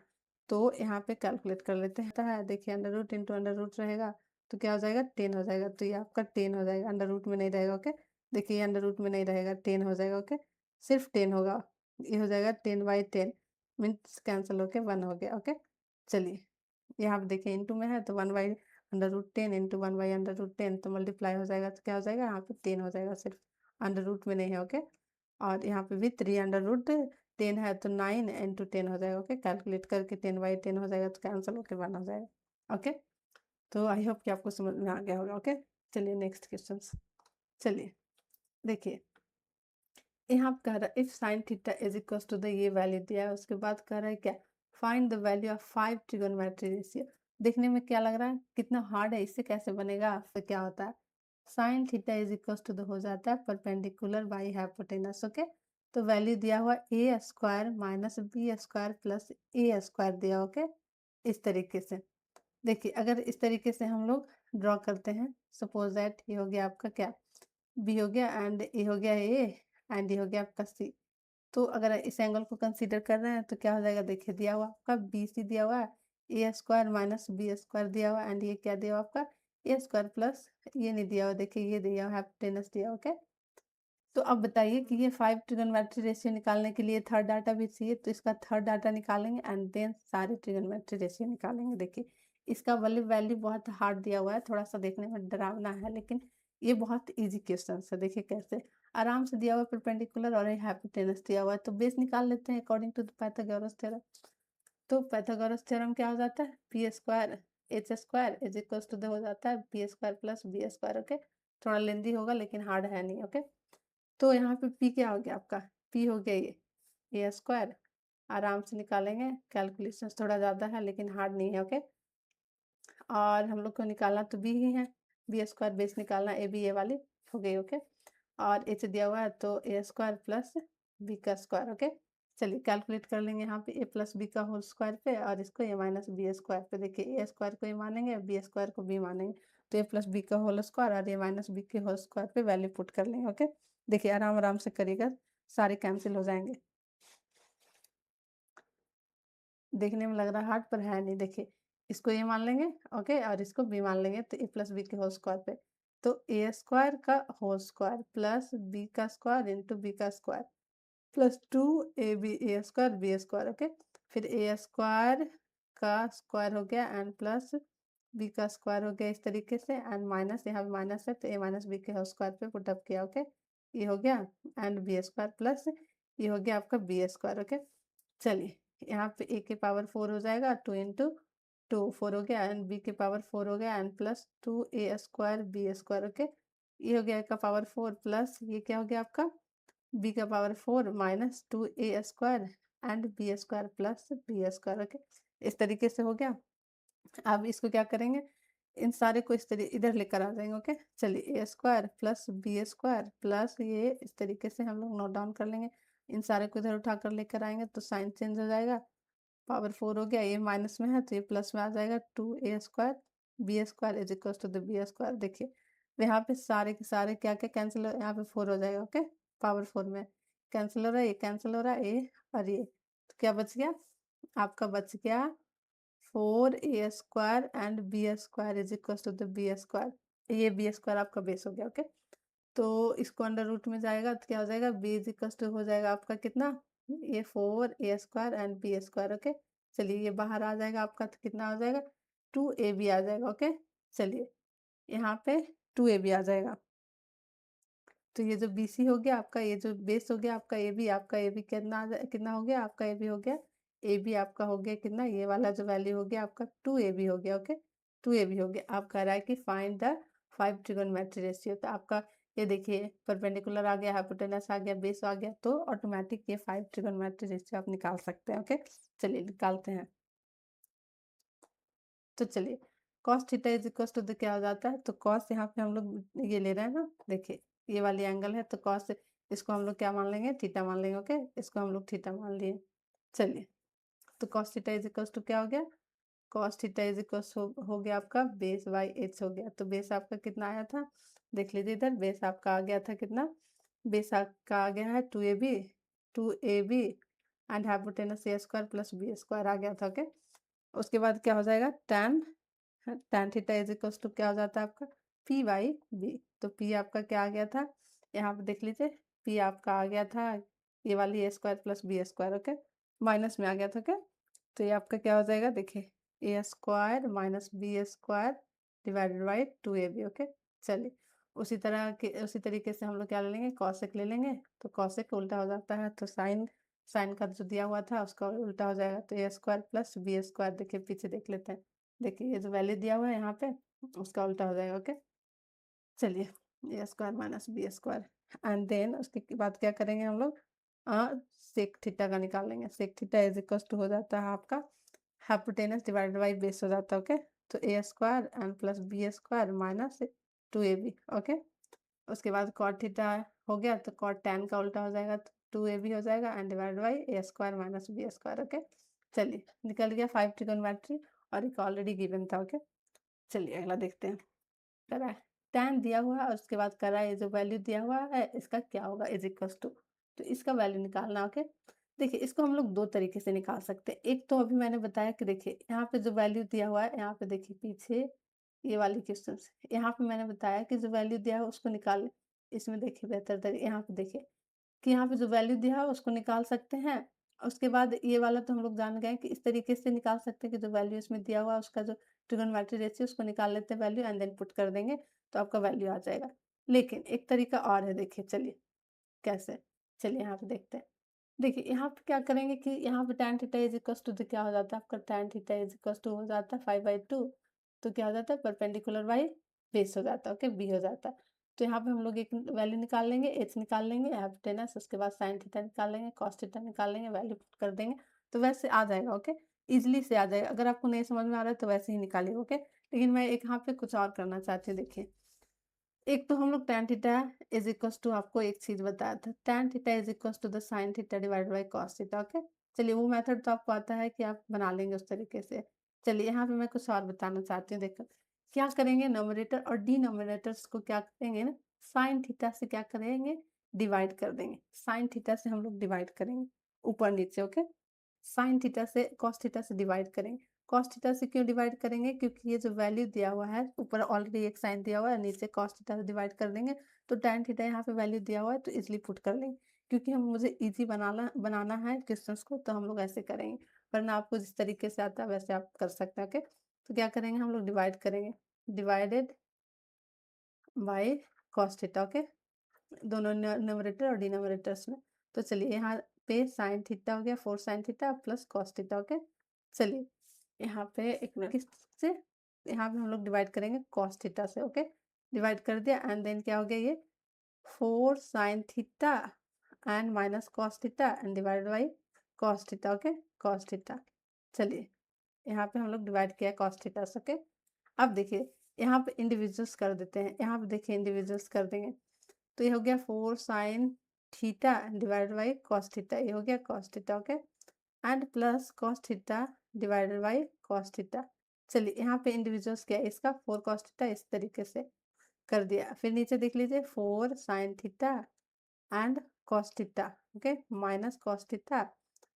तो यहाँ पे कैलकुलेट कर लेते हैं, देखिए √* इंटू √ रहेगा, तो क्या हो जाएगा 10 हो जाएगा, तो ये आपका 10 हो जाएगा, √ में नहीं रहेगा ओके, देखिए ये √ में नहीं रहेगा, 10 हो जाएगा ओके, सिर्फ 10 होगा, ये हो जाएगा 10/10 मीन्स कैंसिल होके 1 हो गया ओके। चलिए यहाँ पे देखिए इंटू में है, तो 1/√10 इंटू 1/√10, तो मल्टीप्लाई हो जाएगा, तो क्या हो जाएगा यहाँ पे 10 हो जाएगा, सिर्फ √ में नहीं है ओके। और यहाँ पे भी 3√10 है तो 9 इंटू 10 हो जाएगा। ओके, कैलकुलेट करके 10/10 हो जाएगा तो कैंसिल होकर 1 हो जाएगा। ओके, तो आई होप कि आपको समझ में आ गया होगा। ओके, चलिए नेक्स्ट क्वेश्चन। चलिए देखिए, यहाँ पे कह रहा है if sine theta is equal to the, ये वैल्यू दिया है, उसके बाद कह रहा है क्या, find the value of 5 trigonometry ratio. देखने में क्या लग रहा है, कितना हार्ड है, इससे कैसे बनेगा, फिर क्या होता है, sine theta is equal to the हो जाता है परपेंडिकुलर बाई हाइपोटेनस। ओके, तो वैल्यू दिया हुआ A square minus B square plus A square दिया। ओके, इस तरीके से देखिए, अगर इस तरीके से हम लोग ड्रॉ करते हैं, सपोज दैट ये हो गया आपका क्या, बी हो गया एंड ए हो गया ए एंड ये हो गया आपका सी। तो अगर इस एंगल को कंसीडर कर रहे हैं तो क्या हो जाएगा, देखिए दिया हुआ आपका बी सी दिया हुआ है, ए स्क्वायर माइनस बी स्क्वायर दिया हुआ एंड ये क्या दिया हुआ आपका ए स्क्वायर प्लस, ये नहीं दिया हुआ, देखिए ये दिया हुआ हाइपोटेनस दिया हुआ। ओके, तो अब बताइए कि ये 5 ट्रिगोनोमेट्री रेशियो निकालने के लिए थर्ड डाटा भी चाहिए, तो इसका थर्ड डाटा निकालेंगे एंड देन सारे ट्रिगोनोमेट्री रेशियो निकालेंगे। देखिए, इसका वैल्यू बहुत हार्ड दिया हुआ है, थोड़ा सा देखने में डरावना है, लेकिन ये बहुत इजी क्वेश्चन है। देखिए कैसे आराम से दिया हुआ परपेंडिकुलर और हाइपोटेनस दिया हुआ है, तो बेस निकाल लेते हैं according to the Pythagoras theorem. तो पाइथागोरस थ्योरम क्या हो जाता है, P square H square is equal to हो जाता है P square plus B square. Okay, थोड़ा लेंदी होगा लेकिन हार्ड है नहीं। ओके, तो यहाँ पे p क्या हो गया आपका, p हो गया ये a स्क्वायर, आराम से निकालेंगे, कैलकुलेशन थोड़ा ज़्यादा है लेकिन हार्ड नहीं है। ओके, और हम लोग को निकालना तो b ही है, बी स्क्वायर बेस निकालना, ए बी ए वाली हो गई। ओके, और h दिया हुआ है तो a स्क्वायर प्लस b का स्क्वायर। ओके, चलिए कैलकुलेट कर लेंगे यहाँ पे a प्लस बी का होल स्क्वायर पे और इसको a माइनस बी स्क्वायर पे। देखिए a स्क्वायर को a मानेंगे, b स्क्वायर को b मानेंगे, तो a प्लस बी का होल स्क्वायर और a माइनस बी के होल स्क्वायर पे वैल्यू पुट कर लेंगे। ओके, देखिए आराम आराम से करिएगा, सारे कैंसिल हो जाएंगे। देखने में लग रहा है हार्ड पर है नहीं। देखिए, इसको ये मान लेंगे ओके, और इसको बी मान लेंगे, तो ए प्लस बी के होल स्क्वायर पे, तो ए स्क्वायर का होल स्क्वायर प्लस बी का स्क्वायर इंटू बी का square plus 2ab B square. Okay, फिर ए स्क्वायर का स्क्वायर हो गया एंड प्लस बी का स्क्वायर हो गया इस तरीके से, एंड माइनस, यहाँ पे माइनस है तो ए माइनस बी के होल स्क्वायर पे पुट अप किया। ओके, ये हो गया एंड बी स्क्वायर प्लस ये हो गया आपका बी स्क्वायर। ओके, चलिए यहाँ पे ए के पावर 4 हो जाएगा, 2 इंटू 2 4 हो गया एंड बी के पावर 4 हो गया and plus 2a square B square. Okay, ये हो गया का पावर 4 प्लस ये क्या हो गया आपका बी का power 4 minus 2a square and B square plus B square. Okay, इस तरीके से हो गया। अब इसको क्या करेंगे, इन सारे को इस तरीके इधर लेकर आ जाएंगे। ओके, चलिए A square plus B square plus ये इस तरीके से हम लोग नोट डाउन कर लेंगे। इन सारे को इधर उठाकर लेकर आएंगे तो साइन चेंज हो जाएगा, पावर 4 हो गया, ये माइनस में है तो ये प्लस में आ जाएगा, 2a square B square is equal to the B square. देखिए यहाँ पे सारे के सारे क्या क्या कैंसिल हो, यहाँ पे 4 हो जाएगा। ओके, पावर 4 में कैंसिल हो रहा है, ये कैंसिल हो रहा है, ये और ये, तो क्या बच गया आपका, बच गया 4a square and B square is equal to the B square. ये बी स्क्वायर आपका बेस हो गया। ओके, तो इसको अंडर रूट में जाएगा तो क्या हो जाएगा, बी इज इक्वल टू हो जाएगा आपका कितना, ये 4a square and B square. Okay, चलिए ये बाहर आ जाएगा आपका तो कितना हो जाएगा, 2ab आ जाएगा। ओके, चलिए यहाँ पे 2ab आ जाएगा, तो ये जो BC हो गया आपका, ये जो बेस हो गया आपका आपका AB कितना कितना हो गया आपका, AB हो गया, AB आपका हो गया कितना, ये वाला जो वैल्यू हो गया आपका 2AB हो गया। ओके, 2AB हो गया। आप कह रहा है कि फाइंड द 5 ट्रिगोनोमेट्री रेशियो, तो आपका ये देखिए परपेंडिकुलर आ गया, हाइपोटेनस आ गया, बेस आ गया, तो ऑटोमेटिक ये 5 ट्रिगोनोमेट्री रेशियो आप निकाल सकते हैं। ओके, चलिए निकालते हैं। तो चलिए cos theta is equal to the क्या हो जाता है, तो कॉस यहाँ पे हम लोग ये ले रहे हैं ना, देखिए ये वाली एंगल है तो कॉस, इसको हम लोग क्या मान लेंगे, थीटा मान लेंगे। ओके, इसको हम लोग थीटा मान लिए। चलिए, तो cos theta is equal to क्या हो गया, कॉस थीटा इज इक्वल हो गया आपका बेस बाई एच हो गया। तो बेस आपका कितना आया था, देख लीजिए इधर, बेस आपका आ गया था कितना, बेस आपका आ गया है 2ab and hypotenuse A square plus B square आ गया था। ओके, उसके बाद क्या हो जाएगा, tan theta is equal to क्या हो जाता है आपका p बाई बी। तो p आपका क्या आ गया था, यहाँ पे देख लीजिए, p आपका आ गया था ये वाली A square plus B square. Okay, minus में आ गया था। क्या, तो ये आपका क्या हो जाएगा, देखिए A square minus B square divided by 2ab। Okay, चलिए उसी तरीके से हम लोग क्या ले लेंगे, कॉसेक ले लेंगे, तो कॉसेक उल्टा हो जाता है, तो साइन साइन का जो दिया हुआ था उसका उल्टा हो जाएगा, तो A square plus B square. देखिए पीछे देख लेते हैं, देखिए ये जो वैल्यू दिया हुआ है यहाँ पे उसका उल्टा हो जाएगा। ओके, चलिए A square minus B square, and then उसके बाद क्या करेंगे हम लोग, सेक थीटा का निकालेंगे। Sec theta is equal to हो जाता है आपका हाइपोटेनस डिवाइडेड बाई बेस हो जाता है। ओके, तो A square and plus B square minus 2ab। Okay, उसके बाद कॉट थीटा हो गया, तो कॉट टैन का उल्टा हो जाएगा, तो 2ab हो जाएगा and divide by A square minus B square. Okay, चलिए निकल गया 5 ट्रिगोनोमेट्री, और एक ऑलरेडी गिवन था। ओके, चलिए अगला देखते हैं। करा है टैन दिया हुआ है, और उसके बाद करा ये जो वैल्यू दिया हुआ है इसका क्या होगा, इज इक्वल टू, तो इसका वैल्यू निकालना। ओके, देखिए इसको हम लोग दो तरीके से निकाल सकते हैं। एक तो अभी मैंने बताया कि देखिए यहाँ पे जो वैल्यू दिया हुआ है, यहाँ पे देखिए पीछे ये वाली क्वेश्चन, यहाँ पे मैंने बताया कि जो वैल्यू दिया है उसको निकाल, इसमें देखिए बेहतर तरीके, यहाँ पे देखिए कि यहाँ पे जो वैल्यू दिया है उसको निकाल सकते हैं। उसके बाद ये वाला तो हम लोग जान गए कि इस तरीके से निकाल सकते हैं कि जो वैल्यू इसमें दिया हुआ है उसका जो ट्रिगोनोमेट्री रेशियो उसको निकाल लेते हैं वैल्यू, एंड देन पुट कर देंगे, तो आपका वैल्यू आ जाएगा। लेकिन एक तरीका और है, देखिए चलिए कैसे, चलिए यहाँ पे देखते हैं। देखिए यहाँ पे क्या करेंगे कि यहाँ पे tan theta is equal to, तो क्या हो जाता है आपका tan theta is equal to हो जाता है 5/2, तो क्या हो जाता है परपेंडिकुलर बाई बेस हो जाता है। ओके, बी हो जाता है, तो यहाँ पे हम लोग एक वैल्यू निकाल लेंगे, एच निकाल लेंगे, हाइपोटेनस, उसके बाद साइन थीटा निकाल लेंगे, कॉस थीटा निकाल लेंगे, वैल्यू पुट कर देंगे, तो वैसे आ जाएगा। ओके, इजिली से आ जाएगा। अगर आपको नहीं समझ में आ रहा है तो वैसे ही निकालिए। ओके, लेकिन मैं एक यहाँ पे कुछ और करना चाहती हूँ। देखिए एक तो हम लोग tan theta is equals to, आपको एक चीज बताया था, tan theta is equals to the sine theta divided by cos theta. Okay, चलिए वो मेथड तो आपको आता है कि आप बना लेंगे उस तरीके से। चलिए यहाँ पे मैं कुछ और बताना चाहती हूँ। देखो क्या करेंगे, नोमिनेटर और डिनोमिनेटर्स को क्या करेंगे ना, साइन थीटा से क्या करेंगे, डिवाइड कर देंगे। साइन थीटा से हम लोग डिवाइड करेंगे ऊपर नीचे। ओके, साइन थीटा से कॉस थीटा से डिवाइड करेंगे। कॉस थीटा से क्यों डिवाइड करेंगे, क्योंकि ये जो वैल्यू दिया हुआ है ऊपर ऑलरेडी एक साइन दिया हुआ है, नीचे कॉस थीटा से डिवाइड कर देंगे, तो tan थीटा यहाँ पे वैल्यू दिया हुआ है तो इजिली पुट कर लेंगे। क्योंकि हम मुझे इजी बनाना है क्वेश्चंस को, तो हम लोग ऐसे करेंगे, वरना आपको जिस तरीके से आता है वैसे आप कर सकते हैं। ओके, तो क्या करेंगे हम लोग, डिवाइड करेंगे, divided by cos theta. Okay, दोनों न्यूमरेटर और डिनोमिनेटर्स में। तो चलिए यहाँ पे साइन थीटा हो गया 4 sine theta plus cos theta. Okay, चलिए यहाँ पे एक मिनट किससे, यहाँ पे हम लोग डिवाइड करेंगे कॉस थीटा से। ओके, डिवाइड कर दिया, एंड देन क्या हो गया ये 4 sign theta and minus cos theta and divide by cos theta. Okay, cos theta. चलिए यहाँ पे हम लोग डिवाइड किया कॉस थीटा से। ओके, अब देखिए यहाँ पे इंडिविजुअल्स कर देते हैं, यहाँ पे देखिए इंडिविजुअल्स कर देंगे, तो ये हो गया 4 sign theta divided by cos theta, ये हो गया cos theta. Okay, and plus cos theta divided by cos theta. चलिए यहाँ पे इंडिविजुअल्स क्या है इसका, 4 कॉस थीटा, इस तरीके से कर दिया। फिर नीचे देख लीजिए 4 sign theta and cos theta. Okay, minus cos theta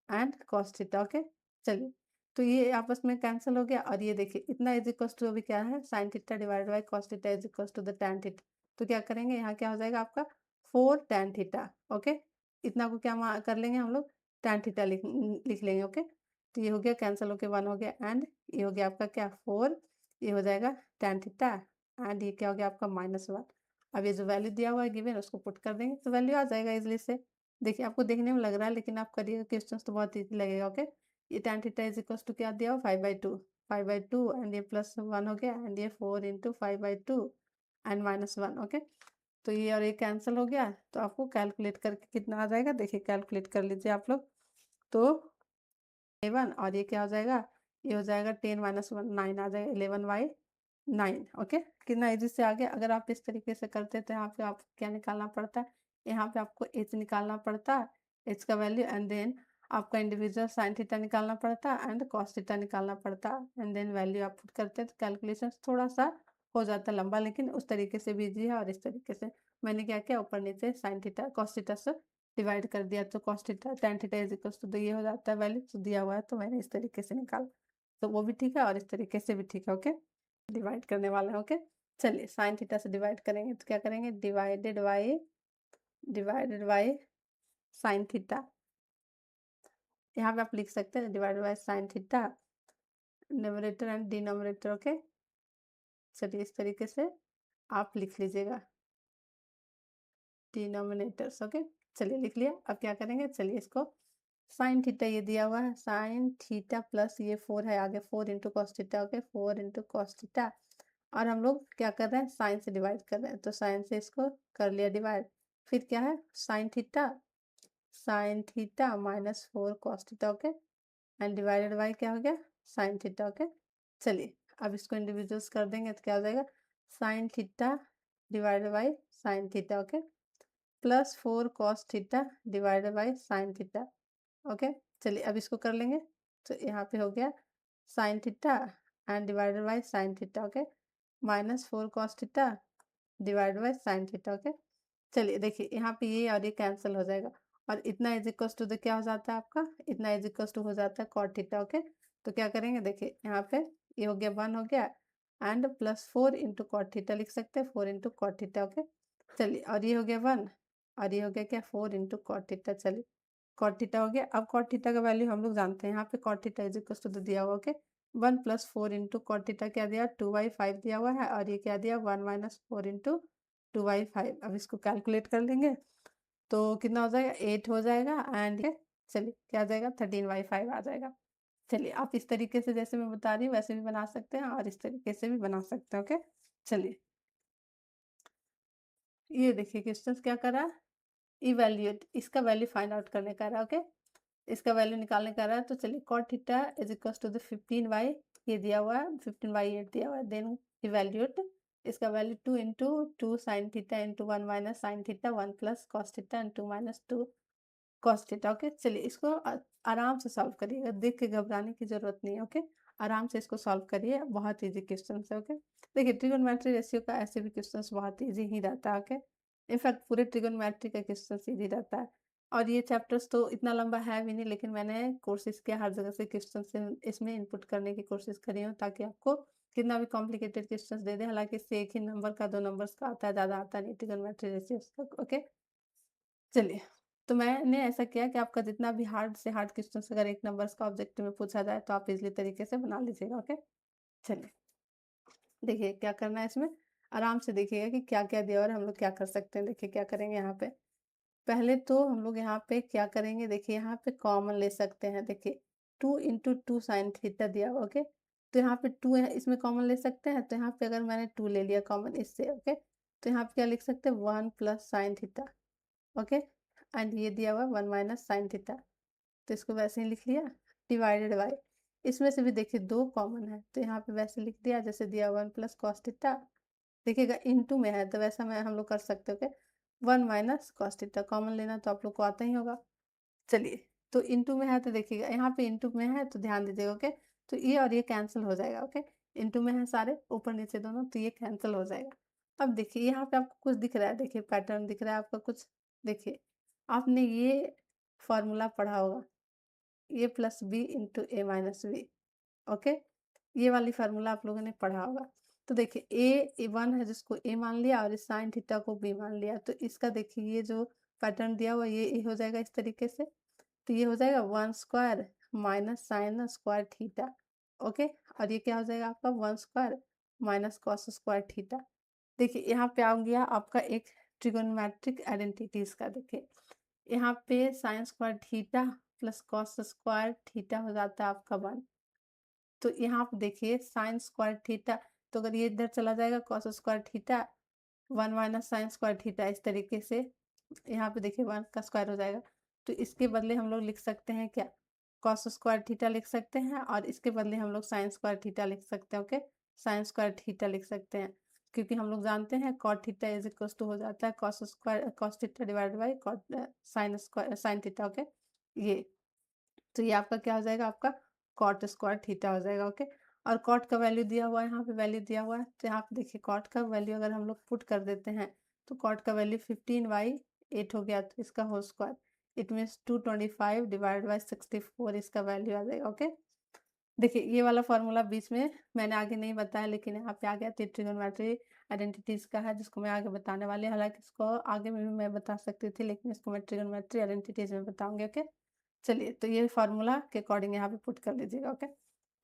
and cos theta. Okay, चलिए तो ये आपस में कैंसिल हो गया, और ये देखिए इतना इज इक्वल टू अभी क्या है, sine theta divided by cos theta is equal to the tan theta. तो क्या करेंगे यहाँ क्या हो जाएगा आपका 4 tan थीटा। ओके, इतना को क्या कर लेंगे हम लोग, tan थीटा लिख लेंगे। ओके, तो ये हो गया कैंसिल होके 1 हो गया, एंड ये हो गया आपका क्या 4, ये हो जाएगा tan थीटा, एंड ये क्या हो गया आपका -1। अब ये जो वैल्यू दिया हुआ है गिवन उसको पुट कर देंगे, तो वैल्यू आ जाएगा इजली से। देखिए आपको देखने में लग रहा है, लेकिन आप करिएगा क्वेश्चन तो बहुत इजी लगेगा। ओके, ये tan theta is equal to क्या दिया हुआ 5/2, 5/2 एंड ये +1 हो गया, एंड ये 4 इंटू 5/2 एंड -1। ओके, तो ये और ये कैंसिल हो गया, तो आपको कैलकुलेट करके कितना आ जाएगा, देखिए कैलकुलेट कर लीजिए आप लोग, तो 11, और ये क्या हो जाएगा, ये हो जाएगा 10 - 1 9 आ जाएगा, 11/9। ओके, कितना इजी से आ गया। अगर आप इस तरीके से करते तो यहाँ पे आप क्या निकालना पड़ता है, यहाँ पे आपको एच निकालना पड़ता है, एच का वैल्यू, एंड देन आपका इंडिविजुअल साइन थीटा निकालना पड़ता है एंड कॉस थीटा निकालना पड़ता है, एंड देन वैल्यू आप पुट करते हैं, तो कैलकुलेशन थोड़ा सा हो जाता है लंबा, लेकिन उस तरीके से भी इजी है। और इस तरीके से मैंने क्या किया, ऊपर नीचे साइन थीटा कॉस थीटा से डिवाइड कर दिया, तो cos theta tan theta is equal to, तो ये हो जाता है वैल्यू, तो दिया हुआ है तो मैंने इस तरीके से निकाला, तो वो भी ठीक है और इस तरीके से भी ठीक है। ओके, डिवाइड करने वाले हैं। ओके, चलिए साइन थीटा से डिवाइड करेंगे तो क्या करेंगे, डिवाइडेड बाई साइन थीटा, यहाँ पे आप लिख सकते हैं divided by sine theta, numerator and denominator. Okay, चलिए इस तरीके से आप लिख लीजिएगा। डिनोमिनेटर्स। ओके, चलिए लिख लिया। अब क्या करेंगे, चलिए इसको साइन थीटा ये दिया हुआ है, साइन थीटा प्लस ये 4 है आगे, 4 into cos theta. Okay, 4 into cos theta. और हम लोग क्या कर रहे हैं, साइन से डिवाइड कर रहे हैं, तो साइन से इसको कर लिया डिवाइड। फिर क्या है, sine theta minus 4 cos theta. Okay, and divided by क्या हो गया, साइन थीटा। ओके, चलिए अब इसको इंडिविजुअल्स कर देंगे तो क्या हो जाएगा, sign theta divided by sine theta. Okay, plus 4 cos theta divided by sine theta. Okay, चलिए अब इसको कर लेंगे, तो यहाँ पे हो गया sign theta and divided by sine theta. Okay, minus 4 cos theta divided by sine theta. Okay, चलिए देखिए यहाँ पे ये और ये कैंसिल हो जाएगा, और इतना इज इक्वल टू क्या हो जाता है आपका, इतना इज इक्वल टू हो जाता है कॉट थीटा। ओके, तो क्या करेंगे, देखिए यहाँ पे ये हो गया 1 हो गया, and plus 4 into cot theta लिख सकते हैं, 4 इंटू कॉट थीटा। ओके, चलिए और ये हो गया 1, और ये हो गया क्या, 4 इंटू कॉट थीटा। चलिए कॉट थीटा हो गया। अब कॉट थीटा का वैल्यू हम लोग जानते हैं, यहाँ पे cot theta is equal to दिया हुआ। Okay, 1 plus 4 into cot theta क्या दिया, 2/5 दिया हुआ है, और ये क्या दिया, 1 माइनस 4 इंटू 2/5। अब इसको कैलकुलेट कर लेंगे तो कितना हो जाएगा, 8 हो जाएगा, एंड ये चलिए क्या आ जाएगा, 13/5 आ जाएगा। चलिए आप इस तरीके से जैसे मैं बता रही हूँ वैसे भी बना सकते हैं, और इस तरीके से भी बना सकते हैं। ओके, चलिए ये देखिए क्वेश्चन क्या कर रहा है, इवैल्यूएट, इसका वैल्यू फाइंड आउट करने का रहा है। ओके, इसका वैल्यू निकालने का रहा है, तो चलिए cot theta is equal to the 15 ये दिया हुआ है, 15/8 दिया हुआ है, देन इवैल्यूएट इसका value 2 into 2 sine theta into 1 minus sine theta 1 plus cos theta and 2 minus 2 cos theta. Okay, चलिए इसको आराम से सॉल्व करिएगा, देख के घबराने की जरूरत नहीं है। ओके, आराम से इसको सॉल्व करिए, बहुत इजी क्वेश्चन है। ओके, देखिए ट्रिगोनोमेट्री रेशियो का ऐसे भी क्वेश्चन बहुत इजी ही रहता है। ओके, इनफैक्ट पूरे ट्रिगोनोमेट्री का क्वेश्चन इजी रहता है, और ये चैप्टर्स तो इतना लंबा है भी नहीं, लेकिन मैंने कोशिश किया हर जगह से क्वेश्चन से इसमें इनपुट करने की कोशिश करी हूँ, ताकि आपको कितना भी कॉम्प्लिकेटेड क्वेश्चन दे दे, हालांकि इससे एक ही नंबर का 2 नंबर्स का आता है, ज़्यादा आता नहीं ट्रिगोनोमेट्री रेशियो। ओके, चलिए तो मैंने ऐसा किया कि आपका जितना भी हार्ड से हार्ड क्वेश्चन अगर 1 नंबर्स का ऑब्जेक्टिव में पूछा जाए तो आप इजली तरीके से बना लीजिएगा। ओके, चलिए देखिए क्या करना है इसमें, आराम से देखिएगा कि क्या क्या दिया और हम लोग क्या कर सकते हैं। देखिए क्या करेंगे, यहाँ पे पहले तो हम लोग यहाँ पे क्या करेंगे, देखिए यहाँ पे कॉमन ले सकते हैं। देखिए 2 इंटू 2 साइन थीटा दिया हुआ। ओके, तो यहाँ पे 2 है, इसमें कॉमन ले सकते हैं, तो यहाँ पे अगर मैंने 2 ले लिया कॉमन इससे, ओके, तो यहाँ पे क्या लिख सकते हैं, 1 plus sign theta. Okay, and ये दिया हुआ 1 माइनस साइन थीटा, तो इसको वैसे ही लिख लिया, डिवाइडेड बाई, इसमें से भी देखिए 2 कॉमन है, तो यहाँ पे वैसे लिख दिया जैसे दिया 1 प्लस कॉस थीटा। देखिएगा इनटू में है तो वैसा मैं हम लोग कर सकते हो, 1 माइनस कॉस थीटा कॉमन लेना तो आप लोग को आता ही होगा। चलिए तो इनटू में है तो देखिएगा यहाँ पे इनटू में है तो ध्यान दीजिएगा। ओके, तो ये और ये कैंसिल हो जाएगा। ओके, इनटू में है सारे ऊपर नीचे दोनों, तो ये कैंसिल हो जाएगा। अब देखिए यहाँ पे आपको कुछ दिख रहा है, देखिए पैटर्न दिख रहा है आपका कुछ, देखिए आपने ये फॉर्मूला पढ़ा होगा, ए प्लस बी इंटू ए माइनस बी। ओके, ये वाली फार्मूला आप लोगों ने पढ़ा होगा। तो देखिए ए 1 है जिसको ए मान लिया, और इस साइन थीटा को बी मान लिया, तो इसका देखिए ये जो पैटर्न दिया हुआ ये हो जाएगा इस तरीके से, तो ये हो जाएगा 1 square minus sine square theta. Okay, और ये क्या हो जाएगा आपका 1 square minus cos square theta. देखिए यहाँ पे आ गया आपका एक ट्रिगोनोमेट्रिक आइडेंटिटीज का। देखिए यहाँ पे sine square theta plus cos square theta हो जाता है आपका 1, तो यहाँ पे देखिए साइन स्क्वायर थीटा, तो अगर ये इधर चला जाएगा cos square theta 1 minus sine square theta, इस तरीके से यहाँ पे देखिए 1 का स्क्वायर हो जाएगा, तो इसके बदले हम लोग लिख सकते हैं क्या, कॉस स्क्वायर थीटा लिख सकते हैं, और इसके बदले हम लोग साइन स्क्वायर थीटा लिख सकते हैं। ओके, साइन स्क्वायर थीटा लिख सकते हैं, क्योंकि हम लोग जानते हैं cot theta is equal to हो जाता है cos square cos theta divide by cot sine square sine theta. Okay, ये तो ये आपका क्या हो जाएगा, आपका कॉट स्क्वायर थीटा हो जाएगा। ओके, और कॉट का वैल्यू दिया हुआ है, यहाँ पे वैल्यू दिया हुआ है, तो यहाँ पे देखिए कॉट का वैल्यू अगर हम लोग पुट कर देते हैं तो कॉट का वैल्यू 15/8 हो गया, तो इसका whole square it means 225 divide by 64 इसका वैल्यू आ जाएगा। ओके, देखिए ये वाला फॉर्मूला बीच में मैंने आगे नहीं बताया, लेकिन यहाँ पे आ गया ट्रिगोनोमेट्री आइडेंटिटीज का है, जिसको मैं आगे बताने वाली, हालांकि इसको आगे में भी मैं बता सकती थी, लेकिन इसको मैं ट्रिगोनोमेट्री आइडेंटिटीज में बताऊंगी। ओके, चलिए तो ये फार्मूला के अकॉर्डिंग यहाँ पे पुट कर लीजिएगा। ओके,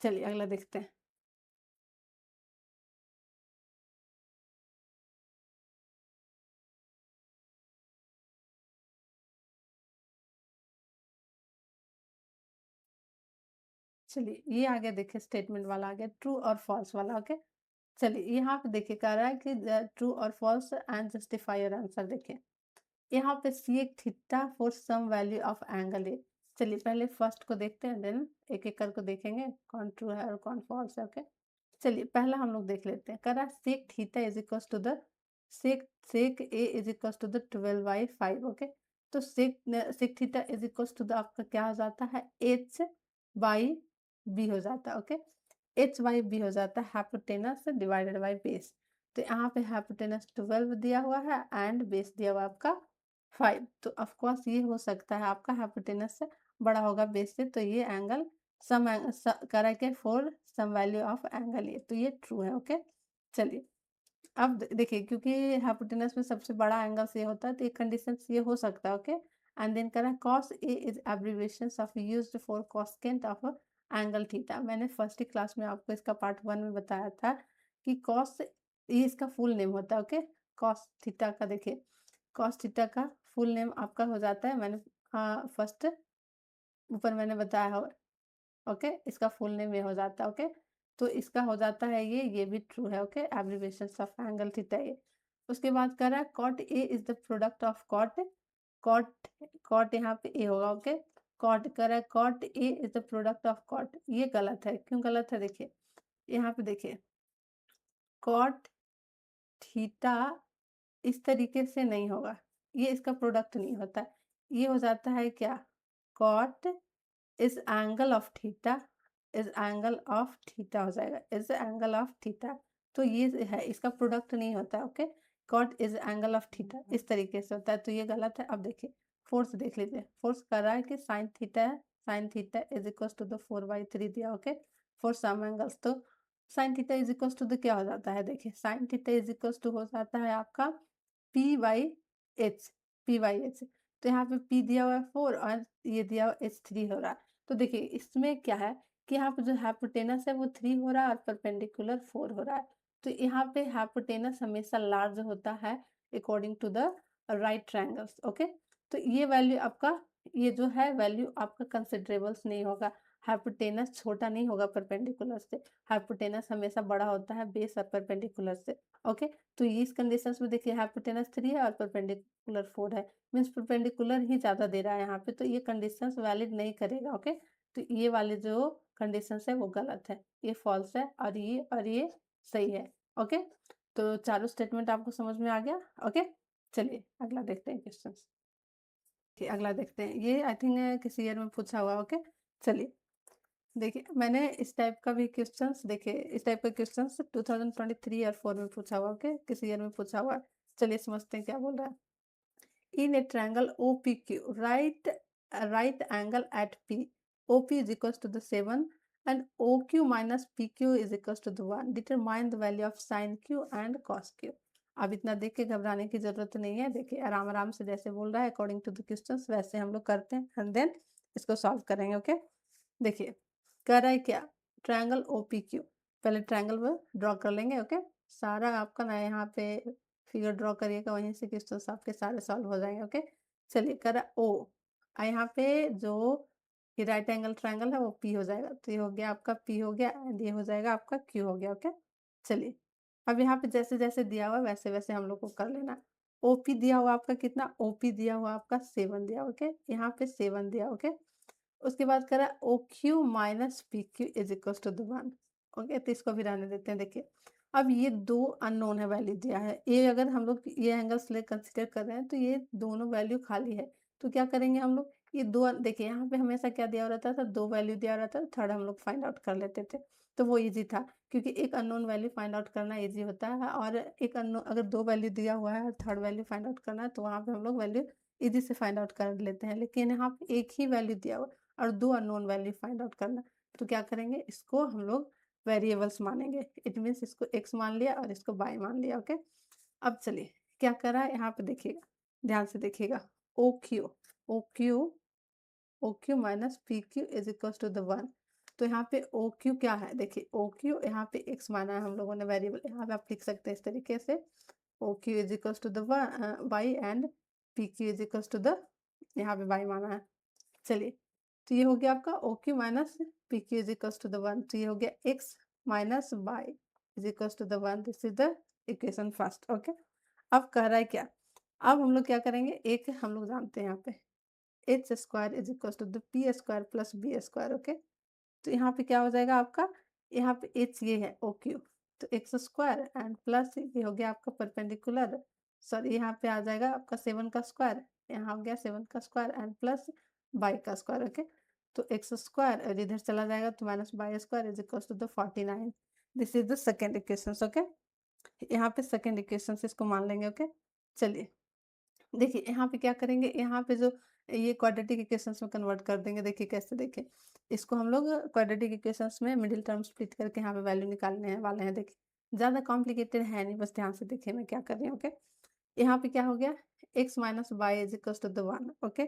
चलिए अगला देखते हैं। चलिए ये आ गया, देखिए स्टेटमेंट वाला आ गया, ट्रू और फॉल्स वाला। ओके, चलिए यहाँ पे देखिए कह रहा है कि ट्रू और false and justify your answer. देखिए यहाँ पे sec theta for some value of angle A. चलिए पहले फर्स्ट को देखते हैं, देन एक एक करके देखेंगे कौन ट्रू है और कौन फॉल्स है। ओके, चलिए पहला हम लोग देख लेते हैं। कह रहा है sec theta is equal to the sec sec A is equal to the 12/5। Okay, तो sec sec theta is equal to the आपका क्या हो जाता है, एच बाई बी हो जाता है। ओके, एच बाई बी हो जाता है हाइपोटेनस डिवाइडेड बाई बेस। तो यहाँ पे हाइपोटेनस 12 दिया हुआ है एंड बेस दिया हुआ है आपका 5। तो ऑफ कोर्स ये हो सकता है आपका हाइपोटेनस से बड़ा होगा बेस से, तो ये एंगल सम करा के for some value of angle A, तो ये ट्रू है। ओके, चलिए अब देखिए क्योंकि हाइपोटेनस में सबसे बड़ा एंगल से होता है, तो ये कंडीशन ये हो सकता है। ओके, एंड देन करा cos A is abbreviation of used for cosecant of angle theta. मैंने फर्स्ट ही क्लास में आपको इसका पार्ट 1 में बताया था कि कॉस ये इसका फुल नेम होता है। ओके, कॉस थीटा का देखिए, कॉस थीटा का फुल नेम आपका हो जाता है, मैंने फर्स्ट ऊपर मैंने बताया हो। ओके, इसका फुल नेम ये हो जाता है। ओके, तो इसका हो जाता है ये भी ट्रू है। Okay, abbreviation of angle theta ये। उसके बाद कह रहा है cot A is the product of cot, cot cot यहाँ पे ए होगा। ओके, कॉट कह रहा है cot A is the product of cot, ये गलत है। क्यों गलत है, देखिए यहाँ पे देखिए कॉट थीटा इस तरीके से नहीं होगा, ये इसका प्रोडक्ट नहीं होता। ये हो जाता है क्या, cot is angle of theta, is angle of theta हो जाएगा, इज एंगल ऑफ थीटा। तो ये है, इसका प्रोडक्ट नहीं होता। Okay, cot is angle of theta इस तरीके से होता है, तो ये गलत है। अब देखिए फोर्स देख लीजिए, फोर्स कर रहा है कि साइन थीटा है, sine theta is equal to the 4/3 दिया। ओके, फॉर सम एंगल्स, तो sine theta is equal to the क्या हो जाता है, देखिए sine theta is equal to हो जाता है आपका P by H, P by H. तो यहाँ पे पी दिया हुआ है 4 और ये दिया हुआ H3 हो रहा है। तो देखिए इसमें क्या है कि यहाँ पे जो हाइपोटेनस है वो 3 हो रहा है और परपेंडिकुलर 4 हो रहा है। तो यहाँ पे हाइपोटेनस हमेशा लार्ज होता है according to the right triangles. Okay, तो ये वैल्यू आपका, ये जो है वैल्यू आपका कंसिडरेबल्स नहीं होगा, हाइपोटेनस छोटा नहीं होगा परपेंडिकुलर से, हाइपोटेनस हमेशा बड़ा होता है बेस और परपेंडिकुलर से। ओके, तो इस कंडीशंस में देखिए हाइपोटेनस 3 है और परपेंडिकुलर 4 है, मीन्स परपेंडिकुलर ही ज़्यादा दे रहा है यहाँ पे, तो ये कंडीशंस वैलिड नहीं करेगा। ओके, तो ये वाले जो कंडीशंस है वो गलत है, ये फॉल्स है और ये सही है। ओके, तो चारों स्टेटमेंट आपको समझ में आ गया। ओके, चलिए अगला देखते हैं क्वेश्चन। अगला देखते हैं, ये आई थिंक किसी ईयर में पूछा हुआ। ओके, चलिए देखिए मैंने इस टाइप का भी क्वेश्चंस, देखिए इस टाइप का क्वेश्चंस 2023 और 4 में पूछा हुआ। ओके, किसी ईयर में पूछा हुआ है। चलिए समझते हैं क्या बोल रहा है। In a triangle OPQ, right angle at P, OP is equals to the 7 and OQ minus PQ is equals to the 1. Determine the value of sin Q and cos Q. अब इतना देख के घबराने की जरूरत नहीं है, देखिए आराम आराम से जैसे बोल रहा है अकॉर्डिंग टू द क्वेश्चंस वैसे हम लोग करते हैं एंड देन इसको सॉल्व करेंगे। ओके, देखिए कह रहा है क्या, ट्रायंगल OPQ, पहले ट्रायंगल वो ड्रॉ कर लेंगे। ओके, सारा आपका ना यहाँ पे फिगर ड्रॉ करिएगा, वहीं से क्वेश्चंस आपके सारे सॉल्व हो जाएंगे। ओके, चलिए कर ओ, यहाँ पे जो ये राइट एंगल ट्रायंगल है वो पी हो जाएगा, तो ये हो गया आपका पी हो गया एंड ये हो जाएगा आपका क्यू हो गया। ओके, चलिए अब यहाँ पे जैसे जैसे दिया हुआ वैसे वैसे हम लोग को कर लेना। ओपी दिया हुआ आपका कितना, ओपी दिया हुआ आपका 7 दिया। ओके, यहाँ पे 7 दिया। ओके, उसके बाद करा O Q minus P Q is equal to the 1। Okay, तो इसको भी रहने देते हैं। देखिए अब ये दो अननोन है, वैल्यू दिया है, ये अगर हम लोग ये एंगल्स ले कंसिडर कर रहे हैं तो ये दोनों वैल्यू खाली है, तो क्या करेंगे हम लोग, ये दो देखिए यहाँ पे हमेशा क्या दिया रहता था, दो वैल्यू दिया रहता था, थर्ड हम लोग फाइंड आउट कर लेते थे, तो वो इजी था क्योंकि एक अननोन वैल्यू फाइंड आउट करना इजी होता है, और एक अननोन अगर दो वैल्यू दिया हुआ है थर्ड वैल्यू फाइंड आउट करना है तो वहाँ पे हम लोग वैल्यू इजी से फाइंड आउट कर लेते हैं। लेकिन यहाँ पे एक ही वैल्यू दिया हुआ और दो अननोन वैल्यू फाइंड आउट करना, तो क्या करेंगे, इसको हम लोग वेरिएबल्स मानेंगे। इट मीन्स इसको x मान लिया और इसको y मान लिया। ओके, अब चलिए क्या करा है यहाँ पे देखिएगा, ध्यान से देखिएगा, O Q O Q O Q minus P Q is equal to the 1। तो यहाँ पे ओ क्यू क्या है, देखिए ओ क्यू यहाँ पे x माना है हम लोगों ने वेरिएबल, यहाँ पे आप लिख सकते हैं इस तरीके से, O Q is equal to the y and P Q is equal to the, यहाँ पे y माना है। चलिए तो ये हो गया आपका O Q minus P Q is equals to the 1। तो ये हो गया X minus Y is equals to the 1। This is the equation first. Okay, अब कह रहा है क्या, अब हम लोग क्या करेंगे, एक हम लोग जानते हैं यहाँ पे H square is equals to the P square plus B square. Okay, तो यहाँ पे क्या हो जाएगा आपका, यहाँ पे एच ये है ओ क्यू, तो एक्स स्क्वायर एंड प्लस ये हो गया आपका परपेंडिकुलर, सॉरी यहाँ पे आ जाएगा आपका 7 का स्क्वायर, यहाँ हो गया 7 का स्क्वायर एंड प्लस बाई का स्क्वायर। ओके, तो एक्स स्क्वायर और इधर चला जाएगा तो minus Y square is equal to the 49। This is the second equation. Okay, यहाँ पे सेकेंड इक्वेशन इसको मान लेंगे। ओके, चलिए देखिए यहाँ पे क्या करेंगे, यहाँ पे जो ये क्वाड्रेटिक इक्वेशंस में कन्वर्ट कर देंगे। देखिए कैसे, देखिए इसको हम लोग क्वाड्रेटिक इक्वेशंस में मिडिल टर्म स्प्लिट करके यहाँ पे वैल्यू निकालने हैं वाले हैं। देखिए ज़्यादा कॉम्प्लिकेटेड है नहीं, बस ध्यान से देखिए मैं क्या कर रही हूँ। ओके, यहाँ पे क्या हो गया, x minus Y is equal to the 1। Okay,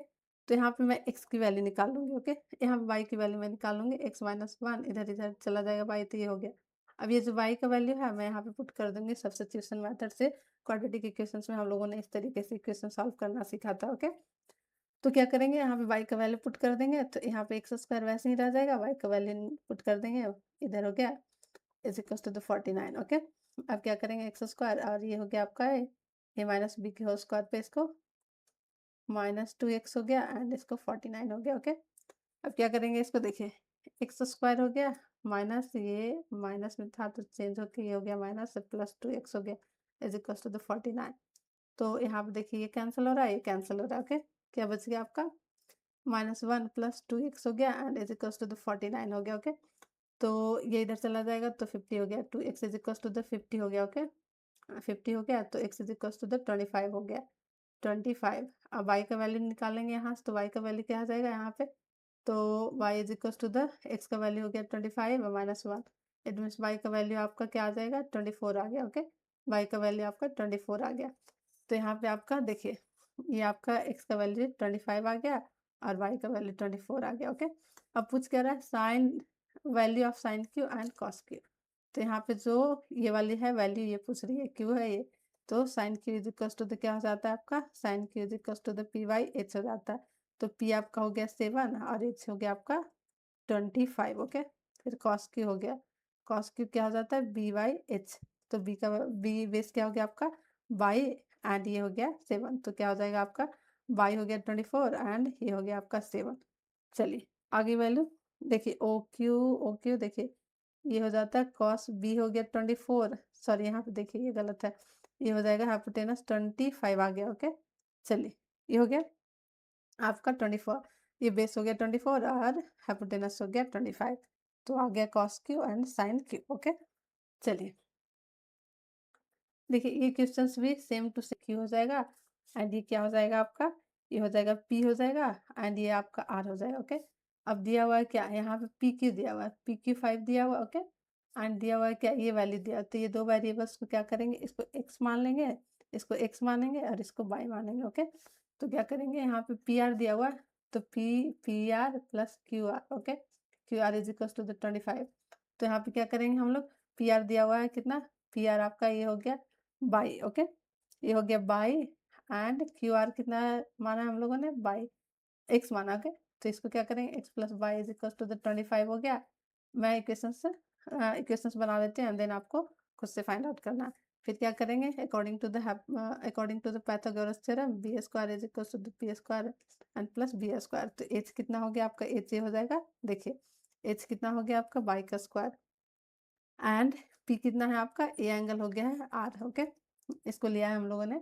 तो यहाँ पे मैं x की वैल्यू निकाल लूंगी। ओके, यहाँ पे y की वैल्यू मैं निकाल लूंगी, x माइनस 1 इधर इधर चला जाएगा y, तो ये हो गया। अब ये जो y का वैल्यू है मैं यहाँ पे पुट कर दूंगी सब्स्टिट्यूशन मेथड से। क्वाड्रेटिक इक्वेशंस में हम लोगों ने इस तरीके से इक्वेशन सॉल्व करना सीखा था। ओके, तो क्या करेंगे, यहाँ पे y का वैल्यू पुट कर देंगे, तो यहाँ पे एक्स स्क्वायर वैसे ही रह जाएगा, y का वैल्यू पुट कर देंगे, इधर हो गया is equal to the 49। Okay, अब क्या करेंगे, एक्स स्क्वायर और ये हो गया आपका है ये माइनस बी के होल स्क्वायर पे इसको माइनस 2x हो गया एंड इसको 49 हो गया। ओके, अब क्या करेंगे इसको, देखिए एक्स स्क्वायर हो गया माइनस ये माइनस में था तो चेंज होके ये हो गया माइनस प्लस 2x हो गया इज इक्वल टू द 49। तो यहाँ पे देखिए ये कैंसिल हो रहा है, ये कैंसिल हो रहा है। ओके, क्या बच गया आपका, -1 प्लस 2x हो गया and is equal to the 49 हो गया। ओके, तो ये इधर चला जाएगा तो 50 हो गया, 2x is equal to the 50 हो गया। ओके, 50 हो गया तो x is equal to the 25 हो गया, 25। अब y का वैल्यू निकालेंगे यहाँ से, तो y का वैल्यू क्या आ जाएगा यहाँ पे, तो y is equal to the x का वैल्यू हो गया 25 और -1, इट मीन्स y का वैल्यू आपका क्या आ जाएगा 24 आ गया। ओके, y का वैल्यू आपका 24 आ गया। तो यहाँ पे आपका देखिए ये आपका x का वैल्यू 25 आ गया और y का वैल्यू 24 आ गया। ओके, अब पूछ क्या रहा है sine value of sine Q and cos Q, तो यहाँ पे जो ये वाली है वैल्यू ये पूछ रही है, क्यू है ये, तो sine Q is equal to the क्या हो जाता है आपका, sine Q is equal to the P by H हो जाता है। तो पी आपका हो गया 7 और एच हो गया आपका 25। ओके, फिर कॉस क्यू हो गया, कॉस क्यू क्या हो जाता है बी बाई एच, तो बी का बी बेस क्या हो गया आपका बाई एंड ये हो गया 7, तो क्या हो जाएगा आपका बाई हो गया 24 एंड ये हो गया आपका 7। चलिए आगे वैल्यू देखिए ओ क्यू देखिए ये हो जाता है कॉस बी हो गया 24, सॉरी यहाँ पे देखिए ये गलत है, ये हो जाएगा हाइपोटेनस 25 आ गया। ओके, चलिए ये हो गया आपका 24, ये बेस हो गया 24 और हाइपोटेनस हो गया 25, तो आ गया cos Q and sine Q. Okay, चलिए देखिए ये क्वेश्चंस भी सेम टू सेम क्यू हो जाएगा एंड ये क्या हो जाएगा आपका, ये हो जाएगा पी हो जाएगा एंड ये आपका आर हो जाएगा। ओके, अब दिया हुआ है क्या, यहाँ पे पी क्यू दिया हुआ है, पी क्यू 5 दिया हुआ है। ओके, एंड दिया हुआ है क्या, ये वैल्यू दिया, तो ये दो वेरिएबल्स को क्या करेंगे, इसको एक्स मान लेंगे, इसको एक्स मानेंगे और इसको वाई मानेंगे। ओके, तो क्या करेंगे, यहाँ पे पी आर दिया हुआ है, तो P R plus Q R. Okay, Q R is equal to the 25, तो यहाँ पे क्या करेंगे हम लोग, पी आर दिया हुआ है कितना, पी आर आपका ये हो गया बाई। ओके, ये हो गया बाई एंड क्यू आर कितना माना है हम लोगों ने, बाई एक्स माना। ओके, तो इसको क्या करेंगे, X plus Y is equal to the 25 हो गया। मैं इक्वेशंस बना लेते हैं एंड देन आपको खुद से फाइंड आउट करना है। फिर क्या करेंगे, according to the Pythagoras theorem B square is equal to the P square and plus B square, तो एच कितना हो गया आपका, एच ये हो जाएगा, देखिए एच कितना हो गया आपका बाई का स्क्वायर एंड पी कितना है आपका, ए एंगल हो गया है आर। ओके, इसको लिया है हम लोगों ने,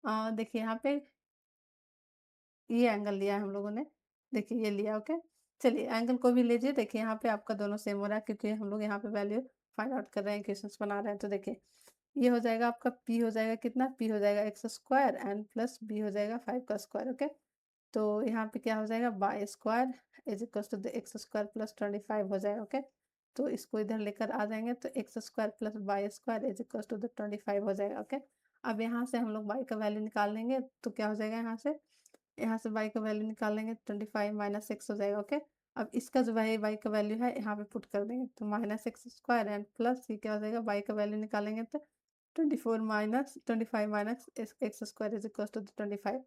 देखिए यहाँ पे ये एंगल लिया है हम लोगों ने, देखिए ये लिया। ओके, चलिए एंगल को भी लीजिए, देखिए यहाँ पे आपका दोनों सेम हो रहा है क्योंकि हम लोग यहाँ पे वैल्यू फाइंड आउट कर रहे हैं, इक्वेशंस बना रहे हैं। तो देखिए ये हो जाएगा आपका पी हो जाएगा कितना, पी हो जाएगा X square and plus B हो जाएगा 5 का स्क्वायर। ओके, तो यहाँ पे क्या हो जाएगा, Y square is equal to the X square plus 25 हो जाएगा। ओके, तो इसको इधर लेकर आ जाएंगे तो X square plus Y square is equal to the 25 हो जाएगा। ओके, अब यहाँ से हम लोग बाई का वैल्यू निकाल लेंगे, तो क्या हो जाएगा, यहाँ से y का वैल्यू निकालेंगे 25 माइनस एक्स हो जाएगा। ओके, अब इसका जो y का वैल्यू है यहाँ पे पुट कर देंगे, तो minus X square and plus ये क्या हो जाएगा, y का वैल्यू निकालेंगे तो 24 minus 25 minus X square is equal to 25,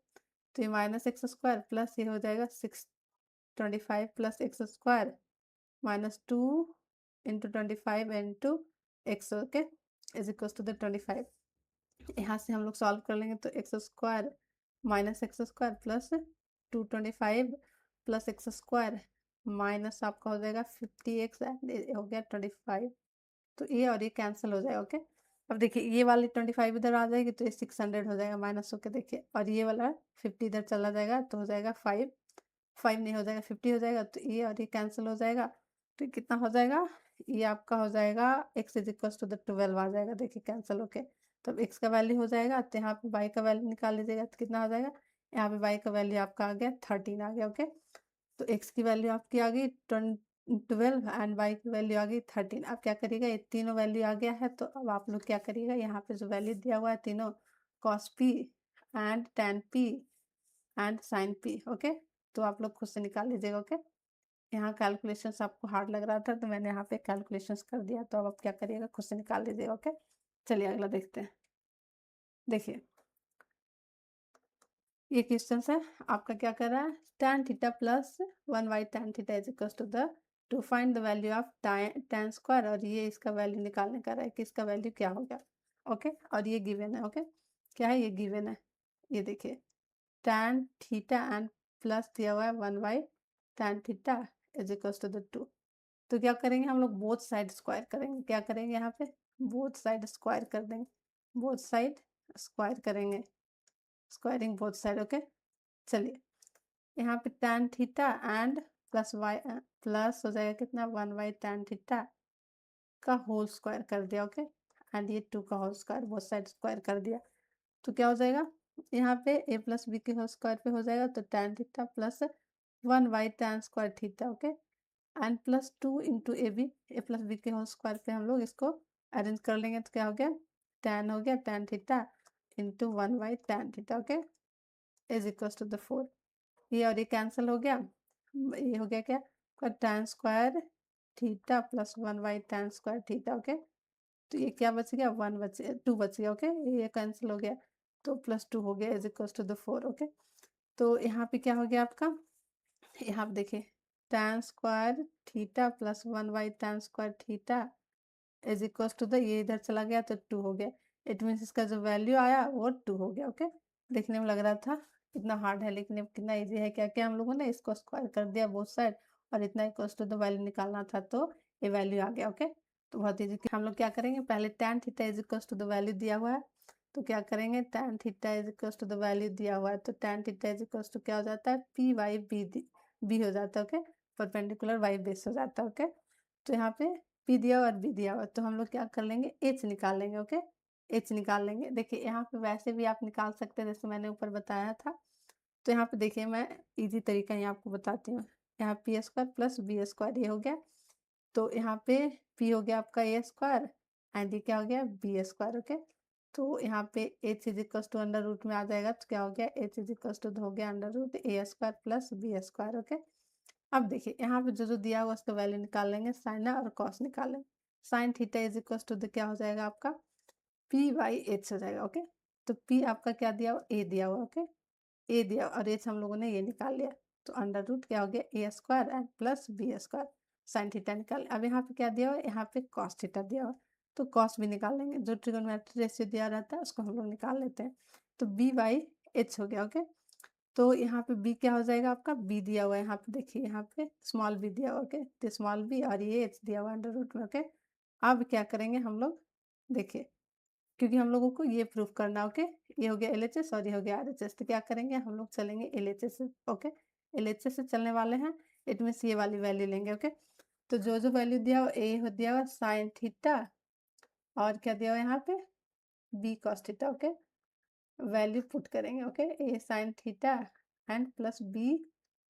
तो ये माइनस एक्स स्क्वायर प्लस ये हो जाएगा 6 25 plus X square minus 2 into 25 into X, okay, is equal to the 25। यहाँ से हम लोग सॉल्व कर लेंगे तो X square minus X square plus 225 plus X square minus आपका हो जाएगा 50x हो गया 25। तो ये और ये कैंसिल हो जाएगा, ओके। अब देखिए ये वाली 25 इधर आ जाएगी तो ये 600 हो जाएगा माइनस होके, देखिए, और ये वाला 50 इधर चला जाएगा तो हो जाएगा 5, 5 नहीं हो जाएगा 50 हो जाएगा, तो ये और ये कैंसिल हो जाएगा। तो कितना हो जाएगा, ये आपका हो जाएगा x is equal to the 12 आ जाएगा, देखिए कैंसिल होके। तब x का वैल्यू हो जाएगा तो यहाँ पे y का वैल्यू निकाल लीजिएगा तो कितना आ जाएगा, यहाँ पे y का वैल्यू आपका आ गया 13 आ गया, ओके। तो x की वैल्यू आपकी आ गई 12 एंड y की वैल्यू आ गई 13। अब क्या करिएगा, ये तीनों वैल्यू आ गया है तो अब आप लोग क्या करिएगा, यहाँ पे जो वैल्यू दिया हुआ है तीनों cos p and tan p and sin p, okay, तो आप लोग खुद से निकाल लीजिएगा, ओके। यहाँ कैलकुलेशंस आपको हार्ड लग रहा था तो मैंने यहाँ पे कैलकुलेशंस कर दिया, तो अब आप क्या करिएगा, खुद से निकाल लीजिएगा, ओके। चलिए अगला देखते हैं। देखिए ये क्वेश्चन है आपका, क्या कर रहा है, tan theta plus 1 tan theta is equal to the to find the value of tan square, और ये इसका वैल्यू निकालने का रहा है कि इसका वैल्यू क्या होगा, ओके। और ये गिवन है, ओके, क्या है, ये गिवन है। ये देखिए tan थीटा एंड प्लस दिया हुआ है 1 tan theta is equal to the 2। तो क्या करेंगे हम लोग, बोथ साइड स्क्वायर करेंगे, क्या करेंगे यहाँ पे, बोथ साइड स्क्वायर कर देंगे, बोथ साइड स्क्वायर करेंगे, स्क्वायरिंग बोथ साइड, ओके। चलिए यहाँ पे tan theta and plus Y plus हो जाएगा कितना 1 tan थीटा का होल स्क्वायर कर दिया, ओके, एंड ये 2 का whole square both side square कर दिया। तो क्या हो जाएगा, यहाँ पे a प्लस बी के होल स्क्वायर पे हो जाएगा तो tan theta plus 1 tan square theta, okay, and plus 2 into A plus B के होल स्क्वायर पे हम लोग इसको अरेंज कर लेंगे तो क्या हो गया, tan हो गया tan theta into 1 tan theta, okay, is equal to the 4। ये और ये कैंसिल हो गया, ये हो गया क्या, tan square theta plus 1 tan square theta, okay. तो ये क्या बच गया, 1 बच 2 बच गया, ओके, ये कैंसिल हो गया तो प्लस 2 हो गया is equal to the 4, okay. तो यहाँ पे क्या हो गया आपका, यहाँ पे देखिए tan square theta plus 1 tan square theta is equal to the, ये इधर चला गया तो 2 हो गया। इट मीन्स इसका जो वैल्यू आया वो 2 हो गया, ओके। देखने में लग रहा था इतना हार्ड है लेकिन अब कितना इजी है, क्या क्या हम लोगों ने इसको स्क्वायर कर दिया बोथ साइड और इतना इक्वल टू द वैल्यू निकालना था तो ये वैल्यू आ गया, ओके। तो बहुत इजी। हम लोग क्या करेंगे, पहले tan theta is equal to the value दिया हुआ है तो क्या करेंगे, tan theta is equal to the value दिया हुआ है तो tan theta is equal to क्या हो जाता है, पी वाई बी हो जाता है, ओके, परपेंडिकुलर वाई बेस हो जाता है, ओके। तो यहाँ पे पी दिया हुआ और बी दिया हुआ तो हम लोग क्या कर लेंगे, एच निकाल लेंगे, ओके, एच निकाल लेंगे। देखिए यहाँ पे वैसे भी आप निकाल सकते हैं जैसे मैंने ऊपर बताया था। तो यहाँ पे देखिए मैं इजी तरीका ही आपको बताती हूँ। यहाँ P square plus B square ये हो गया, तो यहाँ पे पी हो गया आपका ए स्क्वायर एंड ये क्या हो गया बी स्क्वायर, ओके। तो यहाँ पे H is equal to under root में आ जाएगा तो क्या हो गया, एच इज इक्वल टू हो गया under root A square plus B square, okay. अब देखिए यहाँ पे जो जो दिया हुआ उसका वैल्यू निकाल लेंगे, साइन और कॉस निकाल लेंगे। Sine theta is equal to क्या हो जाएगा आपका, पी बाई एच हो जाएगा, ओके। तो पी आपका क्या दिया हुआ, ए दिया हुआ, ओके, ए दिया और एच हम लोगों ने ये निकाल लिया। तो अंडर रूट क्या हो गया A square and plus B square, sine theta निकाल। अब यहाँ पे क्या दिया हुआ है, यहाँ पे कॉस थीटा दिया हुआ तो कॉस भी निकाल लेंगे, जो ट्रिगोनोमेट्री रेशियो दिया रहता है उसको हम लोग निकाल लेते हैं। तो बी बाई एच हो गया, ओके। तो यहाँ पे बी क्या हो जाएगा आपका, बी दिया हुआ है यहाँ पे, देखिए यहाँ पे स्मॉल बी दिया हुआ, ओके, तो स्मॉल बी और ये एच दिया हुआ अंडर रूट में, ओके। अब क्या करेंगे हम लोग, देखिए क्योंकि हम लोगों को ये प्रूफ करना, ओके, ये हो गया एलएचएस और ये हो गया आरएचएस, तो क्या करेंगे हम लोग चलेंगे एलएचएस से, ओके, एलएचएस से चलने वाले हैं, इट मीन्स ये वाली वैल्यू लेंगे, ओके। तो जो जो वैल्यू दिया हुआ ए हो दिया हुआ साइन थीटा और क्या दिया हुआ यहाँ पे B cos theta, okay, value put करेंगे, okay, A sine theta and plus B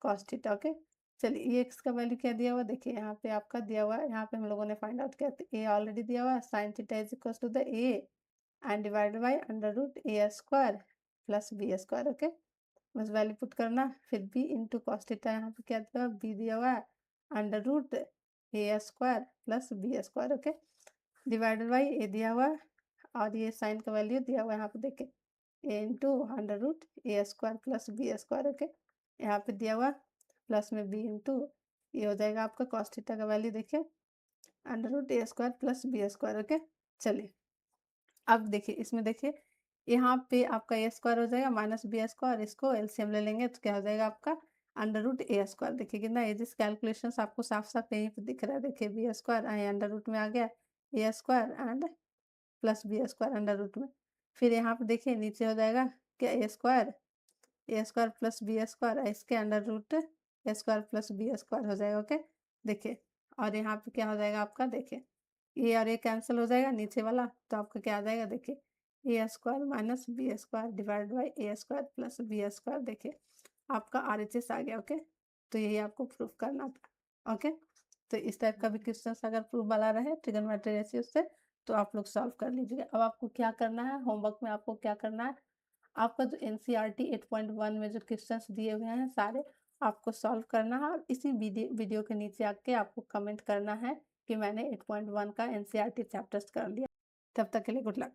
cos theta, okay. चलिए ये एक्स का वैल्यू क्या दिया हुआ, देखिए यहाँ पे आपका दिया हुआ है, यहाँ पे हम लोगों ने फाइंड आउट किया तो ए ऑलरेडी दिया हुआ है, sine theta is equal to the A and divided by under root A square plus B square, okay. बस वैल्यू पुट करना, फिर बी इंटू कॉस थीटा, यहाँ पे क्या दिया हुआ, बी दिया हुआ है under root A square plus B square, okay, divided by A दिया हुआ है और ये साइन का वैल्यू दिया हुआ है यहाँ पे देखिए A into under root A square plus B square, okay. यहाँ पे दिया हुआ प्लस में b इंटू ये हो जाएगा आपका कॉस थीटा का वैल्यू देखिए under root A square plus B square. Okay, चलिए अब देखिए इसमें देखिए यहाँ पे आपका ए स्क्वायर हो जाएगा माइनस बी स्क्वायर, इसको एलसीएम ले लेंगे तो क्या हो जाएगा आपका अंडर रूट ए स्क्वायर। देखिए कितना इजी कैलकुलेशन आपको साफ साफ यहीं पे दिख रहा है। देखिए बी स्क्वायर अंडर रूट में आ गया A square and plus B square under root में। फिर यहाँ पे देखिए नीचे हो जाएगा क्या A square plus B square, इसके under root A square plus B square हो जाएगा। ओके, देखिए और यहाँ पे क्या हो जाएगा आपका, देखिए ये और ये कैंसिल हो जाएगा नीचे वाला, तो आपका क्या आ जाएगा देखिए A square minus B square divide by A square plus B square. देखिए आपका RHS आ गया। ओके, तो यही आपको प्रूफ करना था। ओके, तो इस टाइप का भी क्वेश्चन अगर प्रूफ वाला रहे ट्रिगोनोमेट्री रेशियो से तो आप लोग सॉल्व कर लीजिएगा। अब आपको क्या करना है, होमवर्क में आपको क्या करना है, आपका जो NCERT 8.1 में जो क्वेश्चंस दिए हुए हैं सारे आपको सॉल्व करना है और इसी वीडियो के नीचे आके आपको कमेंट करना है कि मैंने 8.1 का NCERT चैप्टर्स कर लिया। तब तक के लिए गुड लक।